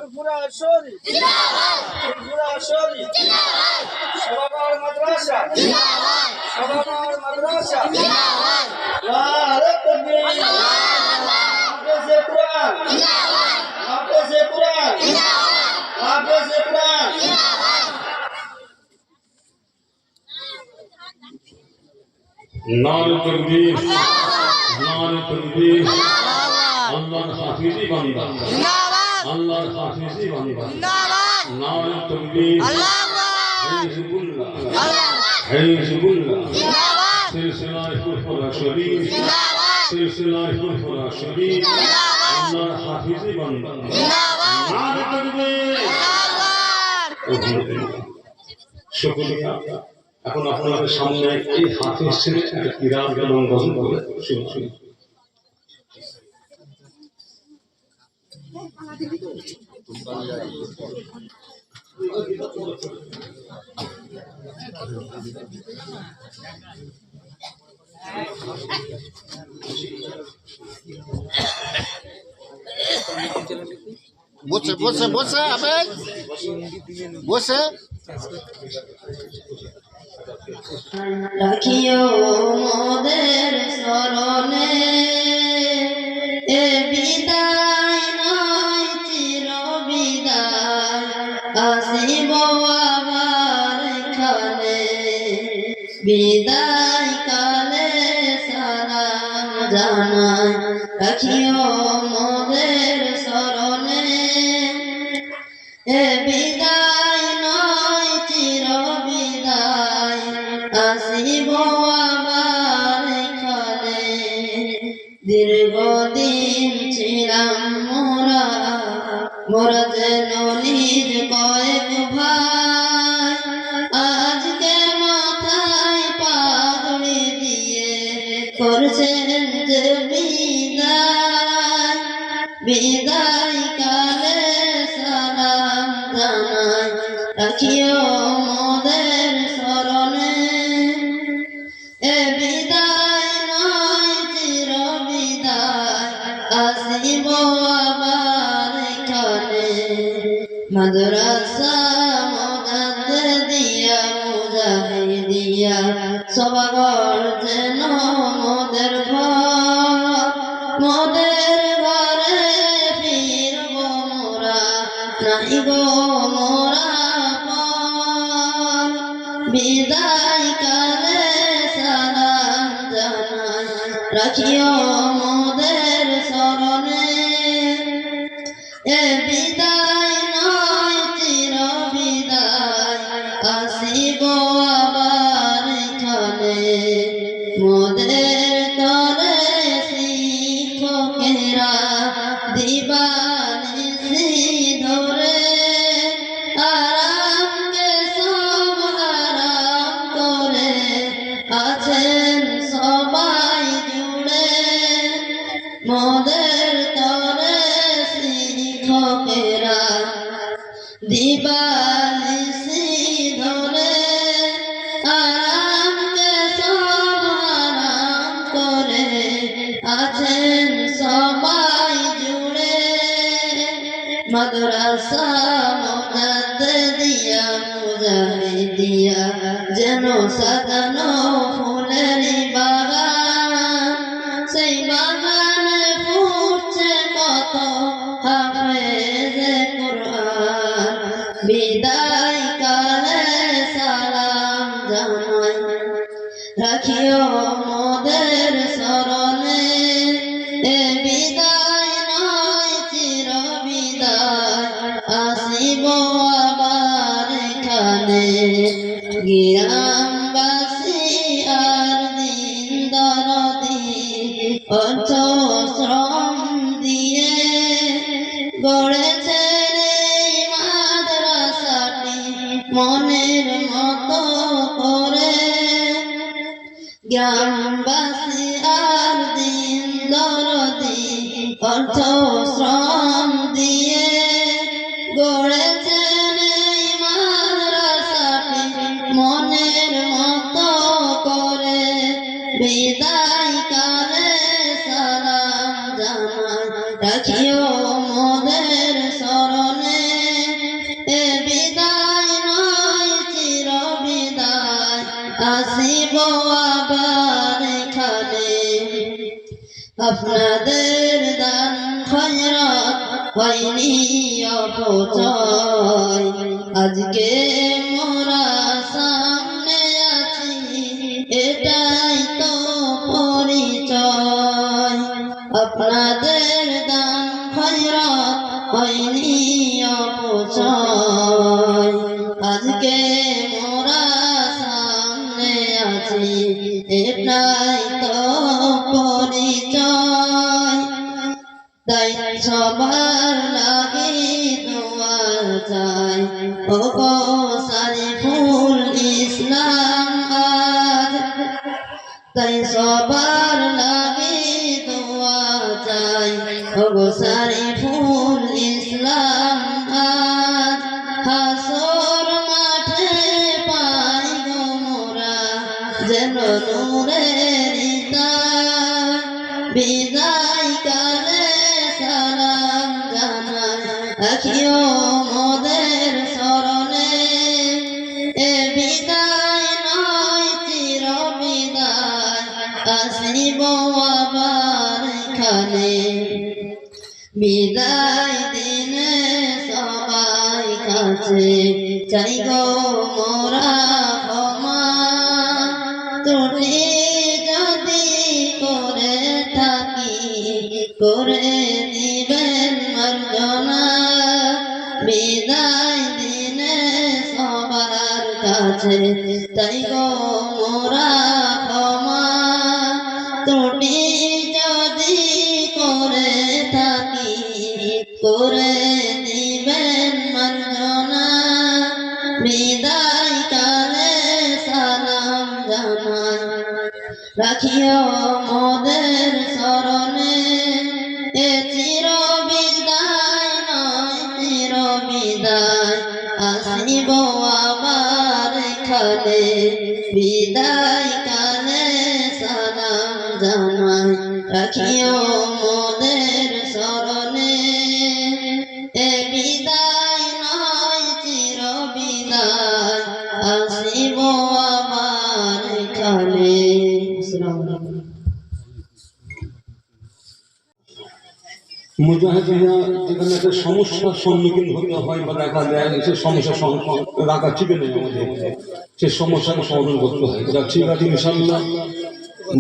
ফুরফুরা শরীফ জিন্দাবাদ, ফুরফুরা শরীফ জিন্দাবাদ, সবাবার মাদ্রাসা জিন্দাবাদ, সবাবার মাদ্রাসা জিন্দাবাদ, নারে তাকবীর আল্লাহু আকবার, হাফেজে কুরআন জিন্দাবাদ, হাফেজে কুরআন জিন্দাবাদ, হাফেজে কুরআন জিন্দাবাদ। নারে তাকবীর, নারে তাকবীর, আল্লাহর হাফেজি বান্দা জিন্দাবাদ, আল্লাহর হাফেজি বান্দা জিন্দাবাদ, নারে তাকবীর, আল্লাহু আকবার, হিজবুল্লাহ, আল্লাহু হিজবুল্লাহ, জিন্দাবাদ, সিলসিলায়ে ফুরফুরা শরীফ, জিন্দাবাদ, সিলসিলায়ে ফুরফুরা শরীফ, জিন্দাবাদ, আল্লাহর হাফেজি বান্দা জিন্দাবাদ, নারে তাকবীর। আল্লাহু শুকরিয়া। এখন আপনাদের সামনে এই হাফেজ ছেলে একটা কিরাত এবং গজল বলে শুনুন। বসে বসে বসে আবেগ বসে রাখিও মোদের স্মরণে এ বিদায় নয় চির বিদায় আসিব আবার এখানে বিদায় কালে সালাম জানাই রাখিও মোদের স্মরণে এ বিদায় নয় চির বিদায় আসিব আবার এখানে দীর্ঘদিন ছিলাম মোরা যেন নিজ কয়েক ভাই আজকে মাথায় পাগড়ি দিয়ে করছেন যে বিদায় বিদায় কালে সালাম জানাই রাখিও মোদের স্মরণে এ বিদায় নয় চির বিদায় আসিব আবার এখানে মাদ্রাসা মুজাদ্দিদিয়া মুজাহিদিয়া সবাগর যেন মোদের ঘর মোদের ঘরে ফিরব মোরা নাই গো মোরা পর বিদায় কালে সালাম জানাই রাখিও মোদের স্মরণে এ বিদায় নয় চির বিদায় আসিব আবার এখানে মোদের তরে শিক্ষকেরা দিবানিশি ধরে আরামকে সব হারাম করে আছেন সবাই জুড়ে মোদের তরে শিক্ষকেরা দিবানিশি ধরে আরামকে সব হারাম করে আছেন সবাই জুড়ে মাদ্রাসা মুজাদ্দিদিয়া মুজাহিদিয়া যেন সাজানো ফুলের বাগান সেই বাগানে ফুটছে কত হাফেজে কুরআন বিদায় কালে সালাম জানাই রাখিও মোদের স্মরণে এ বিদায় নয় চির বিদায় আসিব আবার এখানে গ্রামবাসী আর দিন দরদি অর্থ শ্রম দিয়ে গড়েছেন এই মাদ্রাসাটি মনের মতো করে গ্রামবাসী আর দিন দরদি অর্থ শ্রম দিয়ে গড়েছেন এই মাদ্রাসাটি মনের মতো করে বিদায় কালে সালাম জানাই রাখিও মোদের আপনাদের দান খয়রাত হয়নি অপচয়, আজকে মোরা সামনে আছি এটাই তো পরিচয়। আপনাদের দান খয়রাত হয়নি অপচয়, আজকে মোরা সামনে আছি এটাই তো পরিচয়। তাই সবার লাগে দোয়া চাই, ও গো সারিফুল ইসলাম আজ। তাই সবার লাগে দোয়া চাই, ও গো সারিফুল ইসলাম আজ। হাসর মাঠে পাই গো মোরা যেন নূরের তাজ, বিদায় কালে সালাম জানাই রাখিও মোদের স্মরণে। এ বিদায় নয় চির বিদায়, আসিব আবার এখানে। বিদায় দিনে সবাই কাছে চাই গো মোরা ক্ষমা, ত্রুটি যদি করে থাকি করে দিবেন মার্জনা। বিদায় দিনে সবার কাছে তাই গো মোরা ক্ষমা, ত্রুটি যদি করে থাকি করে দিবেন মার্জনা। বিদায় কালে সালাম জানাই রাখিও মোদের স্মরণে। এ চির বিদায় নয় চির বিদায়, আসিব আবার এখানে। বিদায় কালে সালাম জানাই রাখিও মোদের স্মরণে। এ বিদায় নয় চির বিদায়, আসিব আবার এখানে। মুজাহিদিরা যেখানে একটা সমস্যার সম্মুখীন হতে হয় বা দেখা যায় সে সমস্যা রাখা চিপে নেই আমাদের, সে সমস্যাকে সমাধান করতে হয়। যা ঠিক আছে ইনশাল্লাহ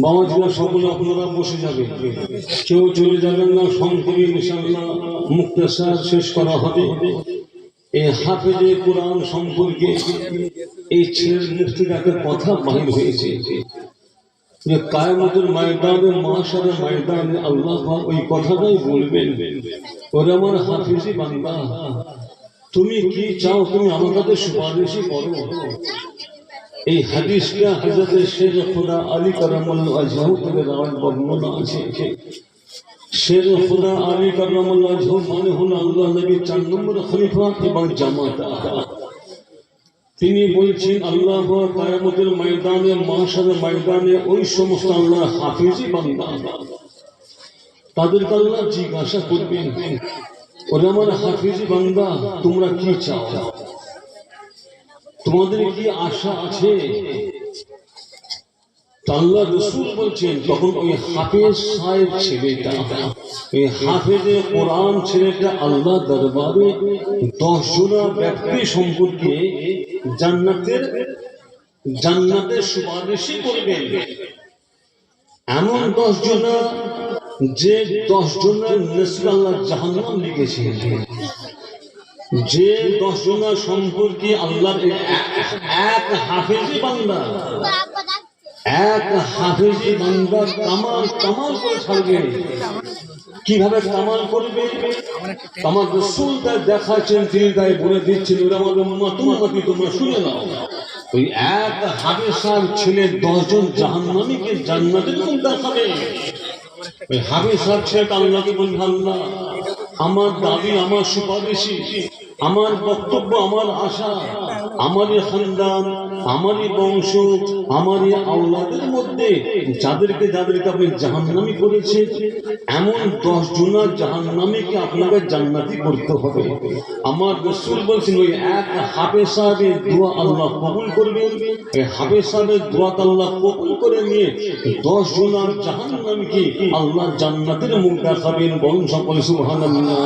বাবাজিরা সকলে আপনারা বসে যাবে, কেউ চলে যাবেন না। সংক্ষেপে ইনশাল্লাহ মুক্তাসার শেষ করা হবে। এই হাফেজে কোরআন সম্পর্কে এই ছেলের মুখ থেকে একটা কথা বাহির হয়েছে যে কায়ামতের ময়দানে মাশারের ময়দানে আল্লাহ ওই কথাটাই বলবেন, ওরে আমার হাফিজি বান্দা তুমি কি চাও, তুমি আমার কাছে সুপারিশই করো। এই হাদিসটা হযরত শেখ খুদা আলী কারামাল্লাহু ওয়াজহু থেকে বর্ণনা আছে। শেখ খুদা আলী কারামাল্লাহু ওয়াজহু মানে হলো আল্লাহ নবী 4 নম্বর খলিফা এবং জামাত। তিনি বলছেন আল্লাহ কিয়ামতের ময়দানে মাশারের ময়দানে ওই সমস্ত আল্লাহ হাফিজি বান্দা তাদেরকে আল্লাহ জিজ্ঞাসা করবেন, ওরে আমার হাফিজি বান্দা তোমরা কি চাও, তোমাদের কি আশা আছে? আল্লাহ রাসূল বলছেন তখন ওই হাফেজ সাহেব ছেলেটা, ওই হাফেজে কোরআন ছেলেটা আল্লাহ দরবারে 10 জনা ব্যক্তি সম্পর্কে জান্নাতের সুপারিশই করবেন। এমন 10 জনা যে 10 জনের নসিব আল্লাহ জাহান্নাম লিখেছেন, যে 10 জনা সম্পর্কে আল্লাহর এক হাফেজি বান্দা কামাল করে ছাড়বে। কিভাবে কামাল করবে আমার রাসূল দেখাচ্ছেন, তিনি তাই বলে দিচ্ছেন, ওরা আমার উম্মতি তোমরা শুনে নাও। ওই এক হাফেজ সাহেব ছেলে 10 জন জাহান্নামীকে জান্নাতে দেখাবে। ওই হাফেজ সাহেব ছেলেটা আল্লাহকে বলবে, আল্লাহ আমার দাবি আমার সুপারিশই আমার বক্তব্য, আমার আশা, আমারই খানদান, আমারই বংশ, আমারই আওলাদের মধ্যে যাদেরকে আপনি জাহান্নামী করেছেন, এমন 10 জনের জাহান্নামীকে আপনাকে জান্নাতি করতে হবে। আমার রাসূল বলছেন ওই এক হাফেজ সাহেবের দোয়া আল্লাহ কবুল করবেন। এই হাফেজ সাহেবের দোয়া আল্লাহ কবুল করে নিয়ে 10 জনের জাহান্নামীকে আল্লাহ জান্নাতের মুখ দেখাবেন। বলুন সকলে সুবহানাল্লাহ।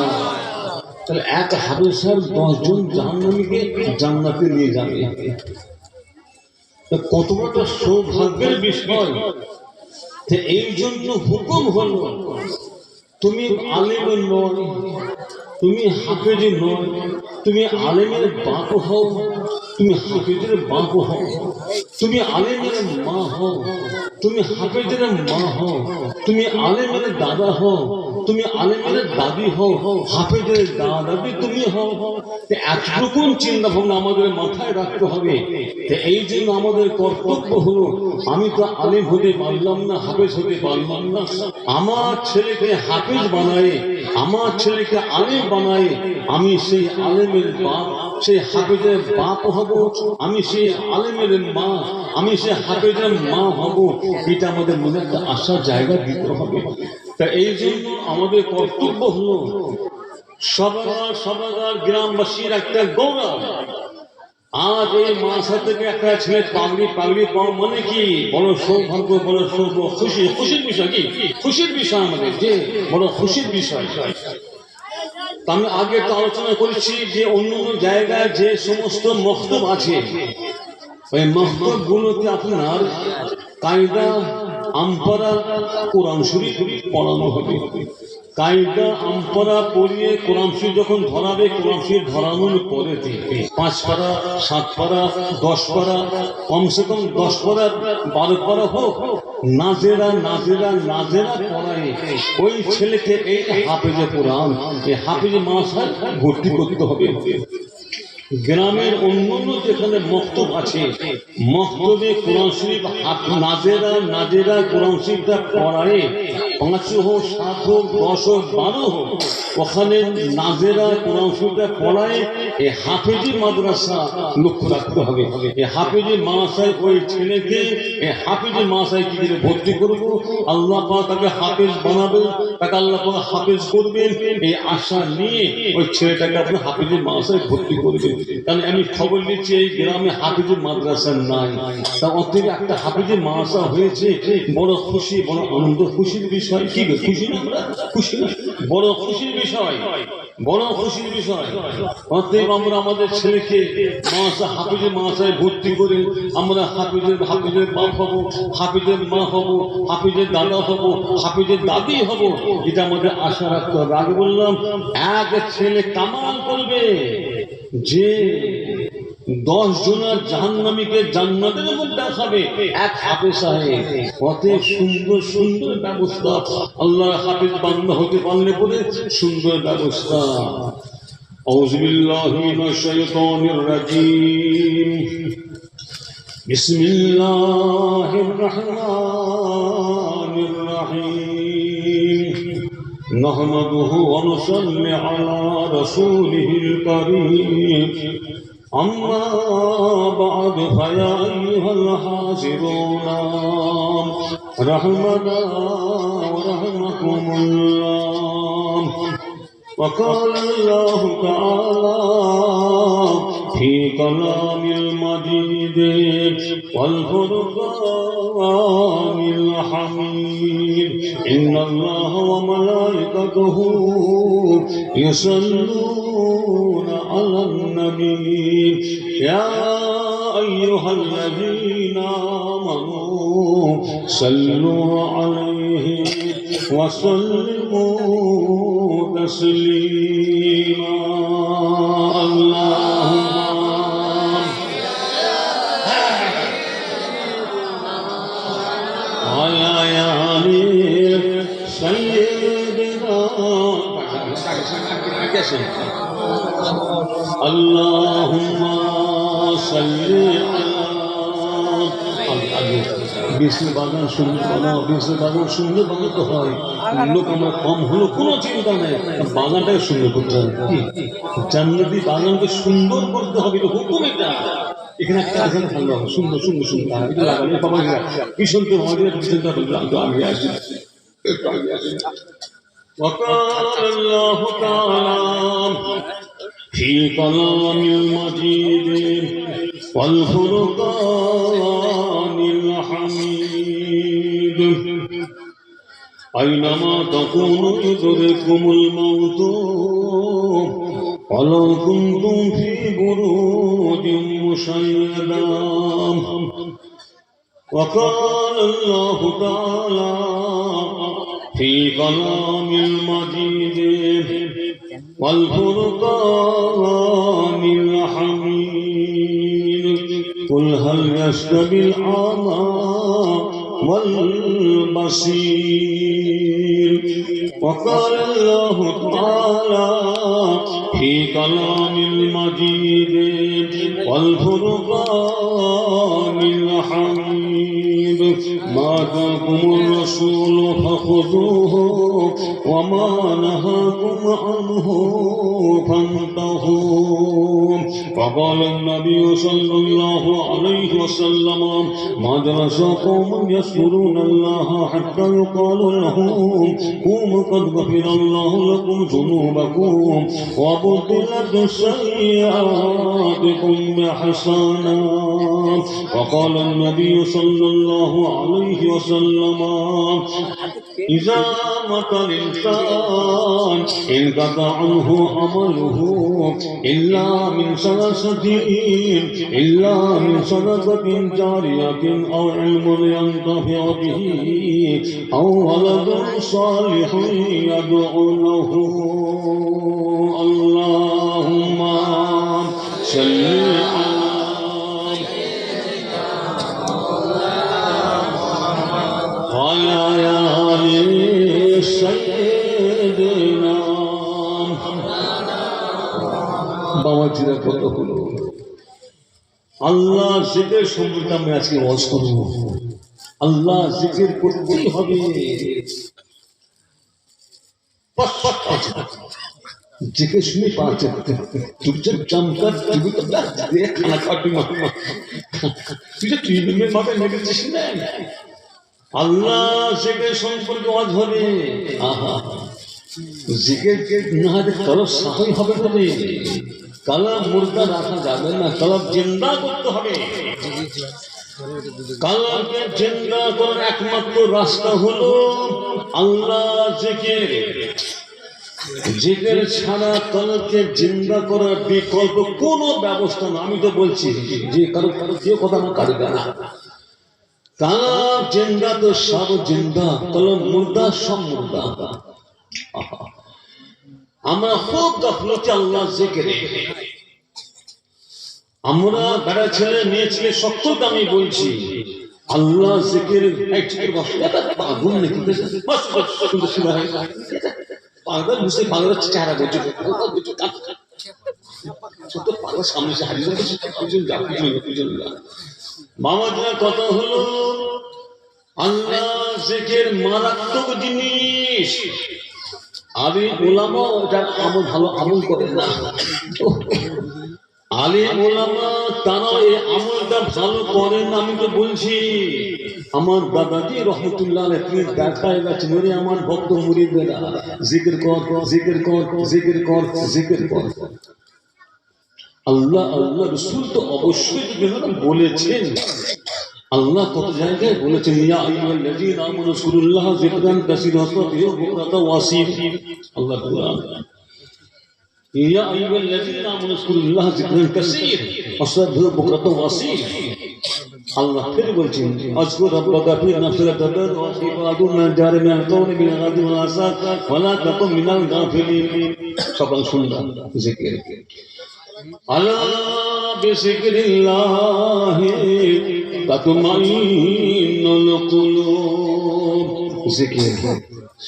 তাহলে এক হাফেজ সাহেব 10 জন জাহান্নামীকে জান্নাতে নিয়ে যাবে, কত বড় সৌভাগ্যের বিষয়। এই জন্য হুকুম হলো, তুমি আলেম নয়, তুমি হাফেজ নয়, তুমি আলেমের বাপ হও, তুমি হাফেজের বাপ হও, তুমি আলেমের মা হও, তুমি হাফেজের মা হও, তুমি আলেমের দাদা হও, তুমি আলেমের দাদি হও, হাফেজের দাদি তুমি হও। একরকম চিন্তা ভাবনা আমাদের মাথায় রাখতে হবে। এই জন্য আমাদের কর্তব্য হলো, আমি তো আলেম হতে পারলাম না, হাফেজ হতে পারলাম না, আমার ছেলেকে হাফেজ বানায়, আমার ছেলেকে আলেম বানায়, আমি সেই আলেমের বাপ, সেই হাফেজের বাপ হব, আমি সেই আলেমের মা, আমি সেই হাফেজের মা হব। এটা আমাদের মনে একটা আশার জায়গা দিতে হবে। তা এই জন্য আমাদের কর্তব্য হলো, সবার গ্রামবাসীর একটা গৌরব। আজ এই মাসা থেকে একটা ছেলে পাগড়ি পাওয়া মানে কি বড় সৌভাগ্য, বড় খুশির বিষয়। কি খুশির বিষয় আমাদের, যে বড় খুশির বিষয়। আমি আগে তো আলোচনা করেছি যে অন্য জায়গায় যে সমস্ত মক্তব আছে, ওই মক্তব গুলোতে আপনার কায়দা আমপারা কোরআন শরীফ পড়ানো হবে। কায়দা আমপারা পড়িয়ে কোরআন শরীফ যখন ধরাবে, কোরআন শরীফ ধরানোর পরে 5 পারা, 7 পারা, 10 পারা, কমসে কম 10 পারা, 12 পারা হোক, নাজেরা পড়ায় ওই ছেলেকে এই হাফেজে কোরআন, এই হাফেজে মাদ্রাসায় ভর্তি করতে হবে। গ্রামের অন্যান্য যেখানে মক্তব আছে, মক্তবে কোরআন শরীফ নাজেরা কোরআন শরীফটা পড়ায়, 5 হোক, 7 হোক, 10 হোক, 12 হোক, ওখানে নাজেরা কোরআন শরীফটা পড়ায়। এই হাফেজি মাদ্রাসা লক্ষ্য রাখতে হবে। এই হাফেজি মাদ্রাসায় ওই ছেলেকে এই হাফেজি মাদ্রাসায় কি করে ভর্তি করব, আল্লাহ পাক তাকে হাফেজ বানাবে, তাকে আল্লাহ পাক হাফেজ করবেন, এই আশা নিয়ে ওই ছেলেটাকে আপনি হাফেজি মাদ্রাসায় ভর্তি করবেন। কারণ আমি খবর নিচ্ছি এই গ্রামে হাফেজি মাদ্রাসা নাই, তা অতএব একটা হাফেজি মাদ্রাসা হয়েছে, বড় খুশি, বড় আনন্দ, খুশির বিষয়। কি খুশি না? খুশি না? বড় খুশির বিষয়, বড় খুশির বিষয়। অতএব আমরা আমাদের ছেলেকে হাফেজের মাদ্রাসায় ভর্তি করে আমরা হাফেজের বাপ হব, হাফেজের মা হব, হাফেজের দাদা হব, হাফেজের দাদি হব। এটা আমাদের আশা রাখতে হবে। আগে বললাম, এক ছেলে কামাল করবে যে 10 জনের জাহান্নামীকে জান্নাতের মধ্যে দেখাবে, এক হাফেজ সাহেব। অতএব সুন্দর ব্যবস্থা, আল্লাহর হাফেজ বান্দা হতে পারলে পরে সুন্দর ব্যবস্থা। আউযু বিল্লাহি মিনাশ শাইতানির রাজীম। বিসমিল্লাহির রাহমানির রাহিম। নাহমাদুহু ওয়া নুসাল্লি আলা রাসূলিহিল কারীম। أما بعد فيا أيها الحاضرون رحمنا ورحمكم الله. وقال الله تعالى في كلام المجيد والفرقان الحميد إن الله وملائكته يصلون على النبي يا أيها الذين آمنوا صلوا عليه وسلموا تسليما. اللهم على آل سيدنا اللهم صل على বেশি বাগান শূন্য বানাও, বেশি বাগান শূন্য বানাতে হয়, লোক আমরা কম হলো কোনো চিন্তা নেই, বাগানটাকে সুন্দর করতে হবে। জান্নাতি বাগানকে সুন্দর করতে হবে, এটা হুকুম। এটা এখানে একটা এখানে ভালো হবে, সুন্দর সুন্দর সুন্দর এটা লাগালে বাবা ভীষণ তো আমি আসি। وقال الله تعالى في كلام المجيد والفرقان الحميد أينما تكونوا يدرككم الموت ولو كنتم في بروج مشيدة وقال الله تعالى في كلام المجيد والفرقان الحميد قل هل يستوي الأعمى والبصير وقال الله تعالى في كلام المجيد والفرقان الحميد ما آتاكم الرسول فخذوه وما نهاكم عنه فانتهوا وقال النبي صلى الله عليه وسلم ما درس قوم يذكرون الله حتى يقال لهم قوموا قد غفر الله لكم ذنوبكم وبدلت سيئاتكم بحسنات وقال النبي صلى الله عليه وسلم إذا مات الإنسان انقطع عنه عمله إلا من صدقة جارية أو علم ينتفع به أو ولد صالح يدعو له اللهم صل على سيدنا বাবাজিরা কত হলো আল্লাহ জিকির সম্পর্কে আমি আজকে ওয়াজ করব। আল্লাহ জিকির করতেই হবে। জিকির শুনে পাচ্ছে চুপচাপ চমকার তুই তো খানা খাওয়াটি তুই যে তুই মাথায় লেগেছিস না। আল্লাহ জিকির সম্পর্কে ওয়াজ হবে। আহা জিকির না হলে কারো সাহই হবে তবে কালাম মুর্দা রাখা যাবে না, কালাম জিন্দা করতে হবে। কালামকে জিন্দা করার একমাত্র রাস্তা হলো আল্লাহ জিকির। জিকির ছাড়া কালামকে জিন্দা করার বিকল্প কোনো ব্যবস্থা না। আমি তো বলছি যে কারো কেউ কথা না কাটবে না। কালাম জিন্দা তো সব জিন্দা, কালাম মুর্দা সব মুর্দা। আমরা খুব গাফলতি আল্লাহ জিকিরে। আমরা বেড়া ছেলে মেয়ে ছেলে সকলকে আমি বলছি আল্লাহ জিকির পাগল নাকি পাগল বুঝতে পাগল চেহারা বলছে ছোট পাগল সামনে হারিয়ে মামাদের কথা হলো আল্লাহ জিকির মারাত্মক জিনিস। আলিম ওলামা ওটা আমল ভালো আমল করে না। আলিম ওলামা তারা এই আমলটা ভালো করেন। আমি তো বলছি আমার দাদাজি রহমতুল্লাহ তিনি দেখায় গেছেন ওরে আমার ভক্ত মুরিদরা জিকির কর জিকির কর জিকির কর জিকির কর। আল্লাহ আল্লাহ রাসূল তো অবশ্যই বলেছেন। আল্লাহ কত জায়গায় বলেছেন ইয়া আইয়ুহাল্লাযীনা আমানু যকুরুল্লাহ যিকরান কাসীরা ওয়া বুকরাতাও ওয়াসীল। আল্লাহ কোরআন ইয়া আইয়ুহাল্লাযীনা আমানু যকুরুল্লাহ যিকরান কাসীরা ওয়া বুকরাতাও ওয়াসীল। আল্লাহ ফির বলছেন আযকুর রাব্বাকা ফি নাফসিকা তাদার ওয়া ফি বাদুনা জারিমান কাউনি বিল গাদি ওয়াল আসাদ ওয়া লা তাকুম মিনাল গাফিলিন। সকল শুনলাম জিকির আলা বিযিকরিল্লাহি তাতমাইন্নুল কুলুব। জিকির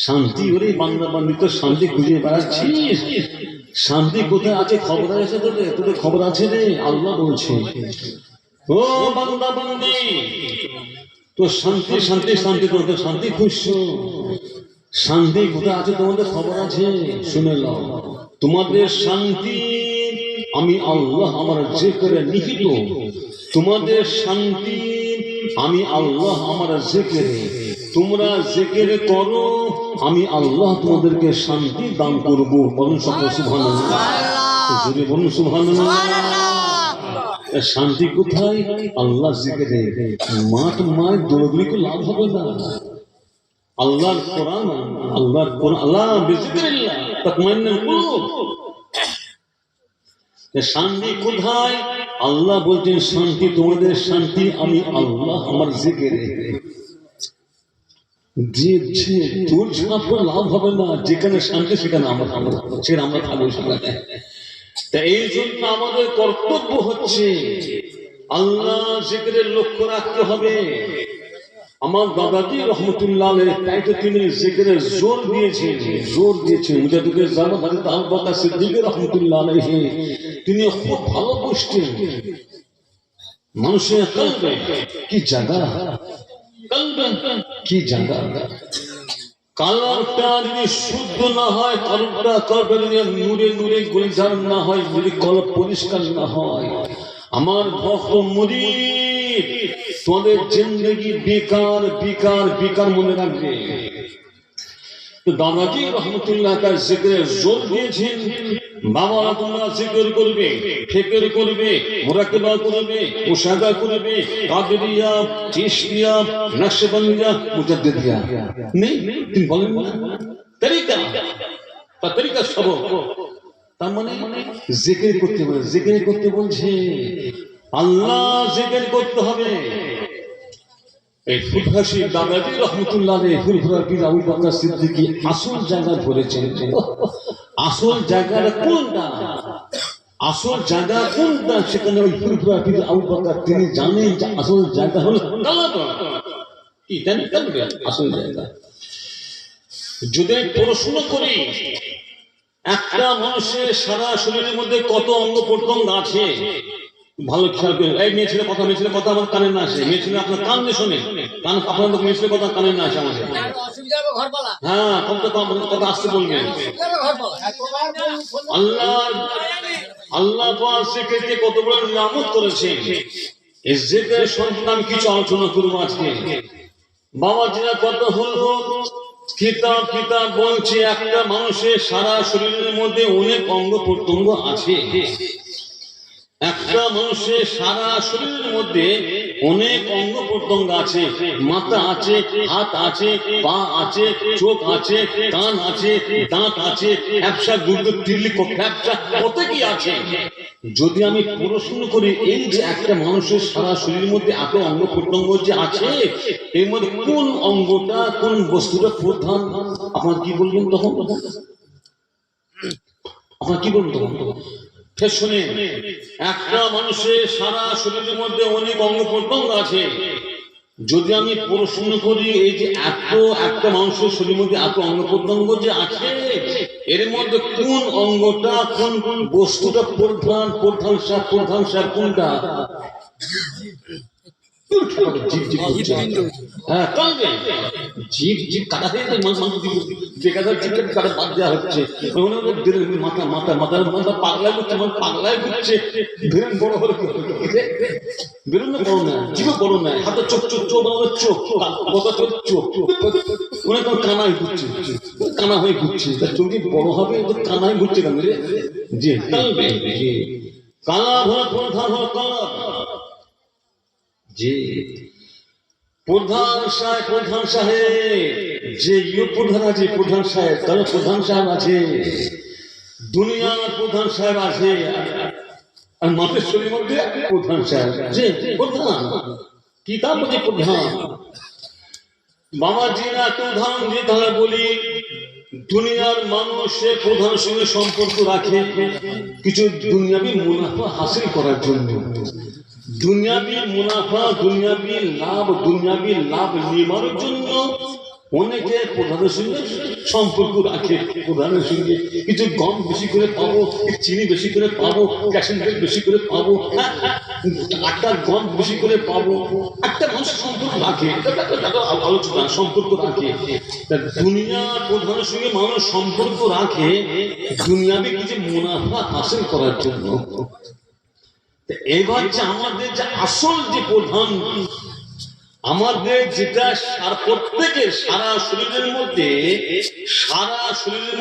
শান্তি। ওরে বান্দা বান্দি তো শান্তি খুঁজে বেড়াচ্ছিস। শান্তি কোথায় আছে খবর আছে তোদের? তোদের খবর আছে রে। আল্লাহ বলছে ও বান্দা বান্দি তো শান্তি শান্তি শান্তি, তোমাদের শান্তি খুঁজছো, শান্তি কোথায় আছে তোমাদের খবর আছে? শুনে নাও, তোমাদের শান্তি আমি আল্লাহ আমার জিকিরে নিহিত। তোমাদের শান্তি আমি আল্লাহ আমার জিকিরে। তোমরা জিকির করো, আমি আল্লাহ তোমাদেরকে শান্তি দান করব। বলুন সকল সুবহানাল্লাহ, জোরে বলুন সুবহানাল্লাহ। শান্তি কোথায়? আল্লাহ জিকিরে। মাঠ মায় দৌড়লে কি লাভ হবে না? আল্লাহর কোরআন, আল্লাহর কোরআন, আল্লাহ বিজিকিরিল্লাহ তাতমাইন্নুল কুলুব। শান্তি কোথায়? আল্লাহ বলছেন শান্তি তোমাদের শান্তি আমি আল্লাহ আমার জিকিরে। যে তোর ছাপ লাভ হবে না, যেখানে শান্তি সেখানে আমরা থাকবো, সেখানে আমরা থাকবো সেখানে। তা এই জন্য আমাদের কর্তব্য হচ্ছে আল্লাহ জিকিরের লক্ষ্য রাখতে হবে। আমার দাদাজি রহমতুল্লাহ আলাইহি তাই তো তিনি জিকিরে জোর দিয়েছেন। মুজাদ্দিদে জামাত হযরত আবু বকর সিদ্দিক রহমতুল্লাহ আলাইহি তিনি খুব ভালো বুঝতেন মানুষের কলবে কি জায়গা, কলবে কি জায়গা। কালারটা যদি শুদ্ধ না হয়, কলবটা নূরে নূরে গুলজার না হয়, যদি কলব পরিষ্কার না হয়, আমার ভক্ত মুরিদ তোমাদের জিন্দগি বেকার বেকার বেকার মনে রাখবে। তো দাদাজি রহমতুল্লাহ তার জিকিরে জোর দিয়েছেন, বাবা তোমরা জিকির করবে, ফিকির করবে, মুরাকাবা করবে, মুশাহাদা করবে, কাদেরিয়া, চিশতিয়া, নকশবন্দিয়া, মুজাদ্দিদিয়া। নেই তুমি বলেন না তরিকা বা তরিকা সবক। তার মানে জিকির করতে হবে। জিকির করতে বলছে আল্লাহ, জিকির করতে হবে। এই ফুলহাসি দাদাজি রহমতুল্লাহ আলাইহি ফুলফুরা পীর আবু বকর সিদ্দিকী আসল জায়গা ধরেছেন। আসল জায়গাটা কোনটা, আসল জায়গা কোনটা, সেখানে ওই ফুলফুরা পীর আবু বকর তিনি জানেন যে আসল জায়গা হলো কালাটা। কি জানেন কালবে আসল জায়গা? যদি প্রশ্ন করি একটা মানুষের সারা শরীরের মধ্যে কত অঙ্গ প্রত্যঙ্গ আছে, ভালো খেয়াল করেন। এই মেয়ে ছেলে কথা, মেয়ে ছেলে কথা আমার কানে না আসে, মেয়ে ছেলে আপনার কান দিয়ে শোনে, কান আপনার মেয়ে ছেলে কথা কানে না আসে আমাদের। হ্যাঁ, কথা আসতে বলবেন। আল্লাহ জিকিরকে কত বড় নিয়ামত করেছেন। এই জিকিরের সম্পর্কে আমি কিছু আলোচনা করবো আজকে। বাবা জিনা কথা হলো কিতাব বলছে একটা মানুষের সারা শরীরের মধ্যে অনেক অঙ্গ প্রত্যঙ্গ আছে। একটা মানুষের সারা শরীরের মধ্যে অনেক অঙ্গ প্রত্যঙ্গ আছে। মাথা আছে, হাত আছে, পা আছে, চোখ আছে, কান আছে, দাঁত আছে, ব্যবসা গুরু তিল্লি ব্যবসা কত কি আছে। যদি আমি প্রশ্ন করি এই যে একটা মানুষের সারা শরীরের মধ্যে এত অঙ্গ প্রত্যঙ্গ যে আছে, এর মধ্যে কোন অঙ্গটা কোন বস্তুটা প্রধান, আপনার কি বলবেন তখন? আপনার কি বলবেন তখন? শুনে একটা মানুষের সারা শরীরের মধ্যে অনেক অঙ্গ প্রত্যঙ্গ আছে। যদি আমি প্রশ্ন করি এই যে একটা মানুষের শরীরের মধ্যে এত অঙ্গ প্রত্যঙ্গ যে আছে, এর মধ্যে কোন অঙ্গটা কোন কোন বস্তুটা প্রধান কোনটা? পাগলায় ঘুরছে, বেরোনো বড় না, জীব বড় না, হাতে চোখ কানায় ঘুরছে, কানা হয়ে ঘুরছে। চোখে বড় হবে কানায় ঘুরছে কেন রে? যে কালা হলো প্রধান, হলো কালা যে প্রধান সাহেব যে প্রধান আছে, প্রধান সাহেব তাহলে প্রধান সাহেব আছে, দুনিয়ার প্রধান সাহেব আছে, আর মাপের শরীরের মধ্যে প্রধান সাহেব যে প্রধান কিতাব যে প্রধান। বাবাজিরা একটা উদাহরণ দিয়ে তাহলে বলি, দুনিয়ার মানুষের প্রধান সঙ্গে সম্পর্ক রাখে কিছু দুনিয়াবি মুনাফা হাসিল করার জন্য। দুনিয়াবি মুনাফা, দুনিয়াবি লাভ নেবার জন্য অনেকে প্রধানের সঙ্গে সম্পর্ক রাখে, প্রধানের সঙ্গে কিছু গম বেশি করে পাবো, চিনি বেশি করে পাবো, ক্যাশন তেল বেশি করে পাবো, আটার গম বেশি করে পাবো, একটা মানুষ সম্পর্ক রাখে, আলোচনা সম্পর্ক রাখে। দুনিয়ার প্রধানের সঙ্গে মানুষ সম্পর্ক রাখে দুনিয়াতে কিছু মুনাফা হাসিল করার জন্য। এবার যে আমাদের যে আসল যে প্রধান, আমাদের যেটা প্রত্যেকের সারা শরীরের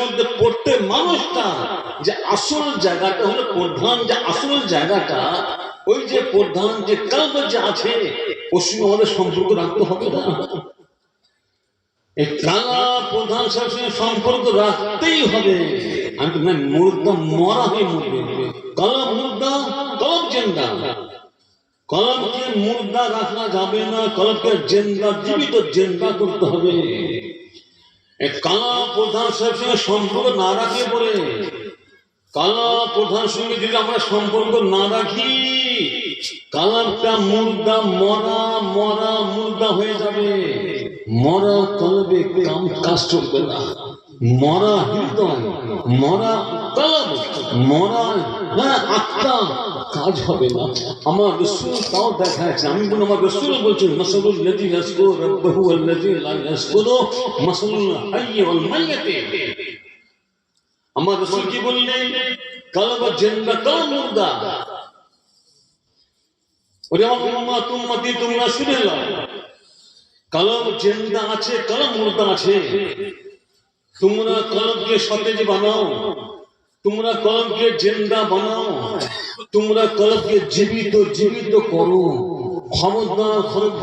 মধ্যে প্রত্যেক মানুষটা যে আসল জায়গাটা হলো প্রধান, যে আসল জায়গাটা ওই যে প্রধান যে কল্প যে আছে ওর সঙ্গে আমাদের সম্পর্ক রাখতে হবে না। এই কালা প্রধান সঙ্গে সম্পর্ক রাখতেই হবে। আমি তো মুর্দা মরা হয়ে মরবে, কলম মুর্দা কলম জিন্দা, কলমকে মুর্দা রাখা যাবে না, কলমকে জিন্দা জীবিত জিন্দা করতে হবে। কালা প্রধান সঙ্গে সম্পর্ক না রাখলে পরে, কালা প্রধান সঙ্গে যদি আমরা সম্পর্ক না রাখি, কালামটা মুর্দা মরা মরা মুর্দা হয়ে যাবে। মরা কলবে কাজ চলবে না, মরা হৃদয়, মরা কলব, মরা আত্মা কাজ হবে না। আমার রাসূল তাও দেখাচ্ছে, আমি বলি আমার রাসূল বলছেন মাসালুল লাযী ইয়াসকুরু রাব্বাহু ওয়াল লাযী লা ইয়াসকুরু মাসালুল হাইয়্যি ওয়াল মাইয়্যিতি। আমার রাসূল কি বললেন? কলব জিন্দা কলব মুর্দা। ওরে আমার উম্মত উম্মতি তোমরা শুনে নাও, কলম জিন্দা আছে, কলম মুর্দা আছে। তোমরা কলমকে সতেজ বানাও, তোমরা কলমকে জিন্দা বানাও, তোমরা কলমকে জীবিত জীবিত করো। খবরদার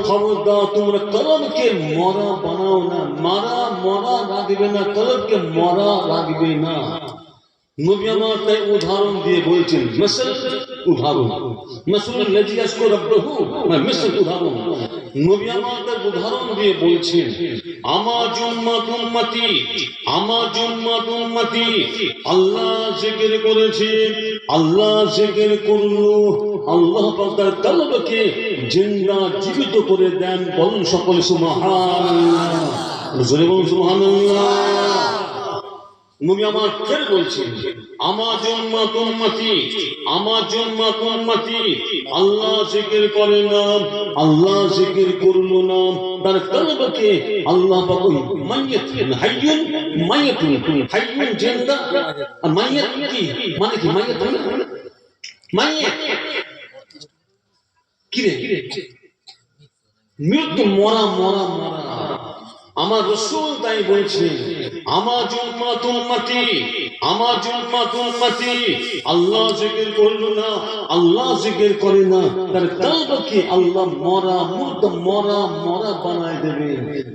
খবরদার তোমরা কলমকে মরা বানাও না, মারা মরা রাখবে না, কলমকে মরা রাখবে না। নবী আমার তাই উদাহরণ দিয়ে বলছেন, মিসাল উদাহরণ, মাসালুল লাযী ইয়াসকুরু রাব্বাহু, মিসাল উদাহরণ। নবী আমার তাই উদাহরণ দিয়ে বলছেন, আমার উম্মত উম্মতি, আমার উম্মত উম্মতি আল্লাহ জিকির করেছে, আল্লাহ জিকির করলো, আল্লাহ পাক তার কলবকে জিন্দা জীবিত করে দেন। বলুন সকলে সুবহানাল্লাহ, জোরে বলুন সুবহানাল্লাহ। নবী আমার ফের বলছেন, আমার উম্মত উম্মতি, আমার উম্মত উম্মতি আল্লাহ জিকির করে না, আল্লাহ জিকির করলো না, তার কলবকে আল্লাহ পাক মাইয়াত হাইয়ুন মাইয়াতুন, হাইয়ুন জিন্দা আর মাইয়াত কি মানে কি? মাইয়াত মাইয়াত কি রে? মৃত্যু, মরা মরা মরা। আমার রাসূল তাই বলছেন, আমার উম্মত উম্মতি, আমার উম্মত উম্মতি আল্লাহ জিকির করলো না, আল্লাহ জিকির করে না, তার কলবকে আল্লাহ মরা মুর্দা মরা মরা বানায় দেবে।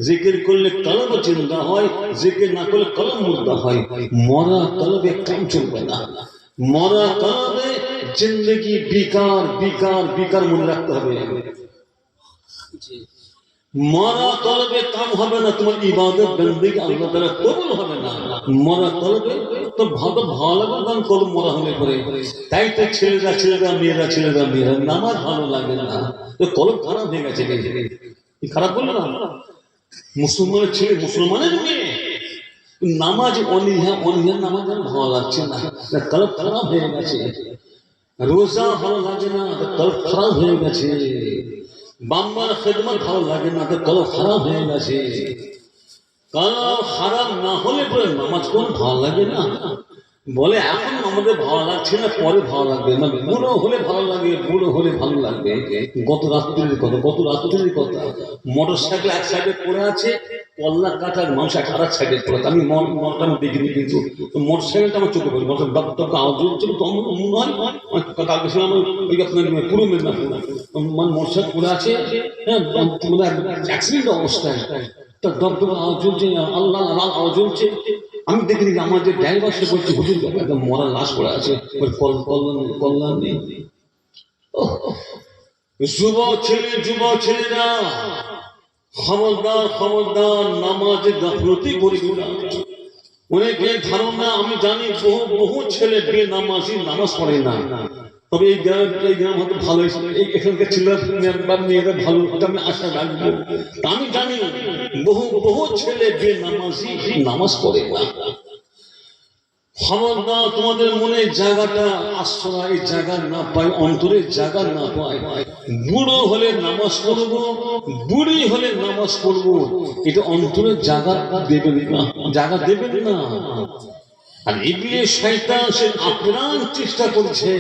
জিকির করলে কলব জিন্দা হয়, জিকির না করলে কলব মুর্দা হয়। মরা কলবে কাম চলবে না, মরা কলবে জিন্দেগি বেকার বেকার বেকার মনে রাখতে হবে। মরা কলবে কাম হবে না, তোমার ইবাদত বন্দেগি আল্লাহ তাআলা কবুল হবে না। মরা কলবে তো ভালো লাগবে, কারণ কলব মরা হলে পরে। তাই তো ছেলেরা মেয়েরা নামাজ ভালো লাগে না, তো কলব খারাপ হয়ে গেছে। খারাপ বললো না, মুসলমানের ছেলে মুসলমানের মেয়ে নামাজ অনিহা নামাজ ভালো লাগছে না, কলব খারাপ হয়ে গেছে। রোজা ভালো লাগে না, কলব খারাপ হয়ে গেছে। বাম্মার খেদমত ভালো লাগে না, তো কলব খারাপ হয়ে গেছে। কলব খারাপ না হলে পরে নামাজ কোন ভালো লাগে না। বলে এখন আমাদের ভালো লাগছে না, পরে ভালো লাগবে না, বুড়ো হলে ভালো লাগে, বুড়ো হলে ভালো লাগবে। গত রাত্রির কথা, মোটর সাইকেল এক সাইডে পড়ে আছে, পল্লা কাটার মানুষ এক আর এক সাইডে পড়ে। আমি মনটা দেখিনি, কিন্তু মোটর সাইকেলটা আমার চোখে পড়ে, মোটর ডক্টর আওয়াজ হচ্ছিল, তো আমার মনে হয় কালকে ছিল আমার ওই আপনার পুরো মেদিনীপুর মানে মোটর সাইকেল পড়ে আছে, হ্যাঁ অ্যাক্সিডেন্ট অবস্থায়। তা ডক্টর আওয়াজ চলছে, আল্লাহ আওয়াজ চলছে। আমি দেখিনি, আমার যে ড্রাইভার সে বলছে হুজুর একদম মরা লাশ পড়ে আছে, কল্যাণ নেই। যুবক ছেলেরা খবরদার নামাজে গাফলতি করিব না। অনেকে ধারণা, আমি জানি বহু ছেলে বেনামাজি নামাজ পড়ে না, তবে এই গ্রাম হয়তো ভালো এখানকার ছেলেরা মেয়েরা ভালো, আমি আশা রাখবো। আমি জানি বহু ছেলে বেনামাজি, নামাজ পড়ে না। খবরদার তোমাদের মনে জায়গাটা আশ্রয়, এই জায়গা না পায়, অন্তরের জায়গা না পায়, বুড়ো হলে নামাজ পড়বো, বুড়ি হলে নামাজ পড়বো, এটা অন্তরের জায়গা দেবেন না, জায়গা দেবেন না। আর ইবলিস শয়তান সে আপ্রাণ চেষ্টা করছে,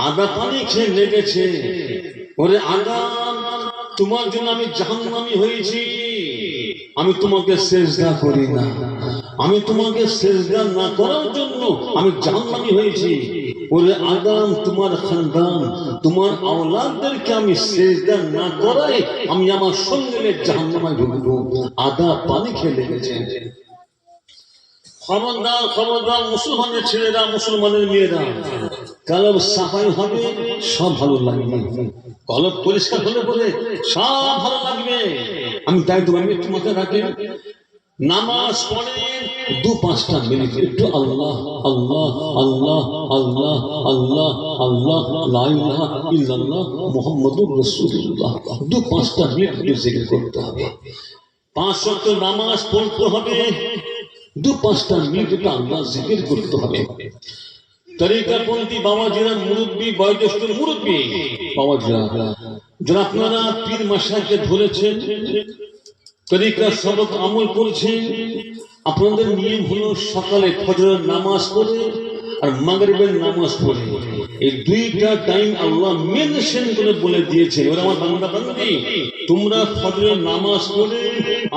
আদা পানি খেয়ে লেগেছে, ওরে আদম তোমার জন্য আমি জাহান্নামী হয়েছি, আমি তোমাকে সেজদা করি না, আমি তোমাকে সেজদা না করার জন্য আমি জাহান্নামী হয়েছি। ওরে আদম তোমার খানদান, তোমার আওলাদদেরকে আমি সেজদা না করাই আমি আমার সঙ্গে জাহান্নামে ঢুকবো। আদা পানি খেয়ে লেগেছে। খবরদার খবরদার মুসলমানের ছেলেরা, মুসলমানের মেয়েরা, কলব সাফাই হবে সব ভালো লাগবে, কলব পরিষ্কার হলে পরে সব ভালো লাগবে। আমি তাই তোমাকে রাখি, নামাজ পড়ে 2-5টা মিনিট একটু আল্লাহ আল্লাহ আল্লাহ আল্লাহ আল্লাহ আল্লাহ লা ইলাহা ইল্লাল্লাহ মুহাম্মাদুর রাসূলুল্লাহ 2-5টা মিনিট একটু জিকির করতে হবে। 5 ওয়াক্ত নামাজ পড়তে হবে, 2-5টা মিনিট একটু আল্লাহ জিকির করতে হবে। তরিকাপন্থী বাবাজিরা, মুরব্বী, বয়োজ্যেষ্ঠ মুরব্বী বাবাজিরা, যারা আপনারা পীর মাশাইখকে ধরেছেন, তরিকা সবক আমল করছেন, আপনাদের নিয়ম হলো সকালে ফজরের নামাজ পড়ে আর মাগরিবের নামাজ পড়ে, এই 2টা টাইম আল্লাহ মেনশন করে বলে দিয়েছেন। ওরা আমার বান্দা বান্দি, তোমরা ফজরের নামাজ পড়ে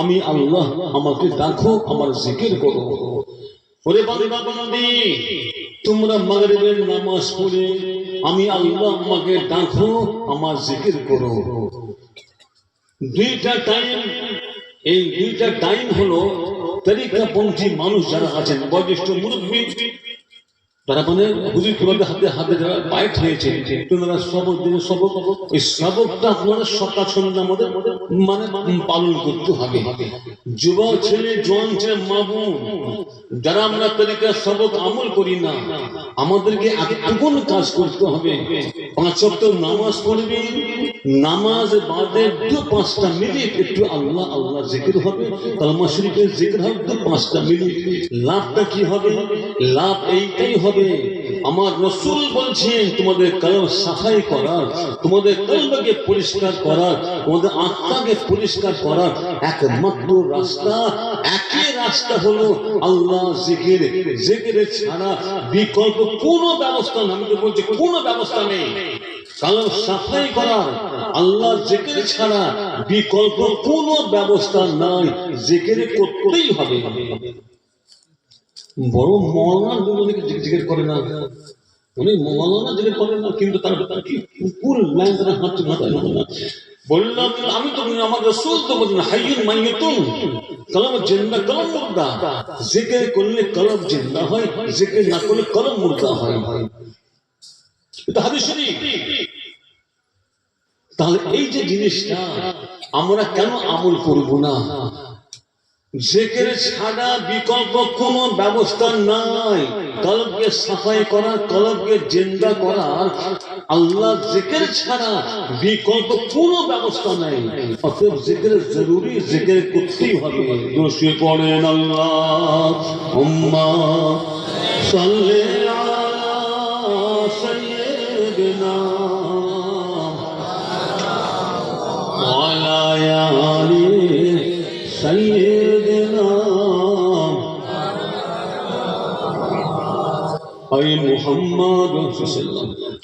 আমি আল্লাহ আমাকে ডাকো, আমার জিকির করো। ওরে বান্দা বান্দি, তোমরা মাগরিবের নামাজ পড়ে আমি আল্লাহ আমাকে ডাকো, আমার জিকির করো। 2টা টাইম, এই 2টা টাইম হলো তরিকাপন্থী মানুষ যারা আছেন, বয়োজ্যেষ্ঠ মুরব্বী, তারা মানে হুজুর কিভাবে হাতে যারা বাইট হয়েছে, তোমরা সবক ওই সবকটা আপনারা সকাল সন্ধ্যা আমাদের মানে পালন করতে হবে। যুবক ছেলে, জোয়ান ছেলে, মা বোন যারা আমরা তরিকা সবক আমল করি না, আমাদেরকে এতগুণ কাজ করতে হবে। 5 ওয়াক্ত নামাজ পড়বে, নামাজ বাদে 2-5টা মিনিট একটু আল্লাহ আল্লাহ জিকির হবে, কালমা শরীফের জিকির হবে 2-5টা মিনিট। লাভটা কি হবে? লাভ এইটাই হবে, আমার রাসূল বলছেন তোমাদের কলব সাফাই করার, তোমাদের কলবকে পরিষ্কার করার, তোমাদের আত্মাকে পরিষ্কার করার একমাত্র রাস্তা, একই রাস্তা হলো আল্লাহ জিকির। জিকির ছাড়া বিকল্প কোনো ব্যবস্থা নেই, আমি তো বলছি কোনো ব্যবস্থা নেই। কলব সাফাই করার আল্লাহ জিকির ছাড়া বিকল্প কোনো ব্যবস্থা নাই, জিকির করতেই হবে। বড় মৌলানা জিকির করে না, উনি মৌলানা জিকির করেন না, কিন্তু তার পুরো লাইন তারা হাঁটতে মাথায় না। বললাম আমি তো আমার রাসূল তো বলেন হাইয়ুন মাইয়ুতুন, কলব জিন্দা কলব মুর্দা। জিকির করলে কলব জিন্দা হয়, জিকির না করলে কলব মুর্দা হয়। এটা হাদিস শরীফ। তাহলে এই যে জিনিসটা আমরা কেন আমল করব না? জিকির ছাড়া বিকল্প কোনো ব্যবস্থা নাই। কলবকে সাফাই করা, কলবকে জিন্দা করা, আল্লাহ জিকির ছাড়া বিকল্প কোনো ব্যবস্থা নাই। অতএব জিকির জরুরি, জিকির করতেই হবে। দোষে পড়েন আল্লাহুম্মা সাল্লি আলা সাইয়্যিদিনা ওয়া আলা আলি সাইয়্যিদিনা। ऐ मोहम्मद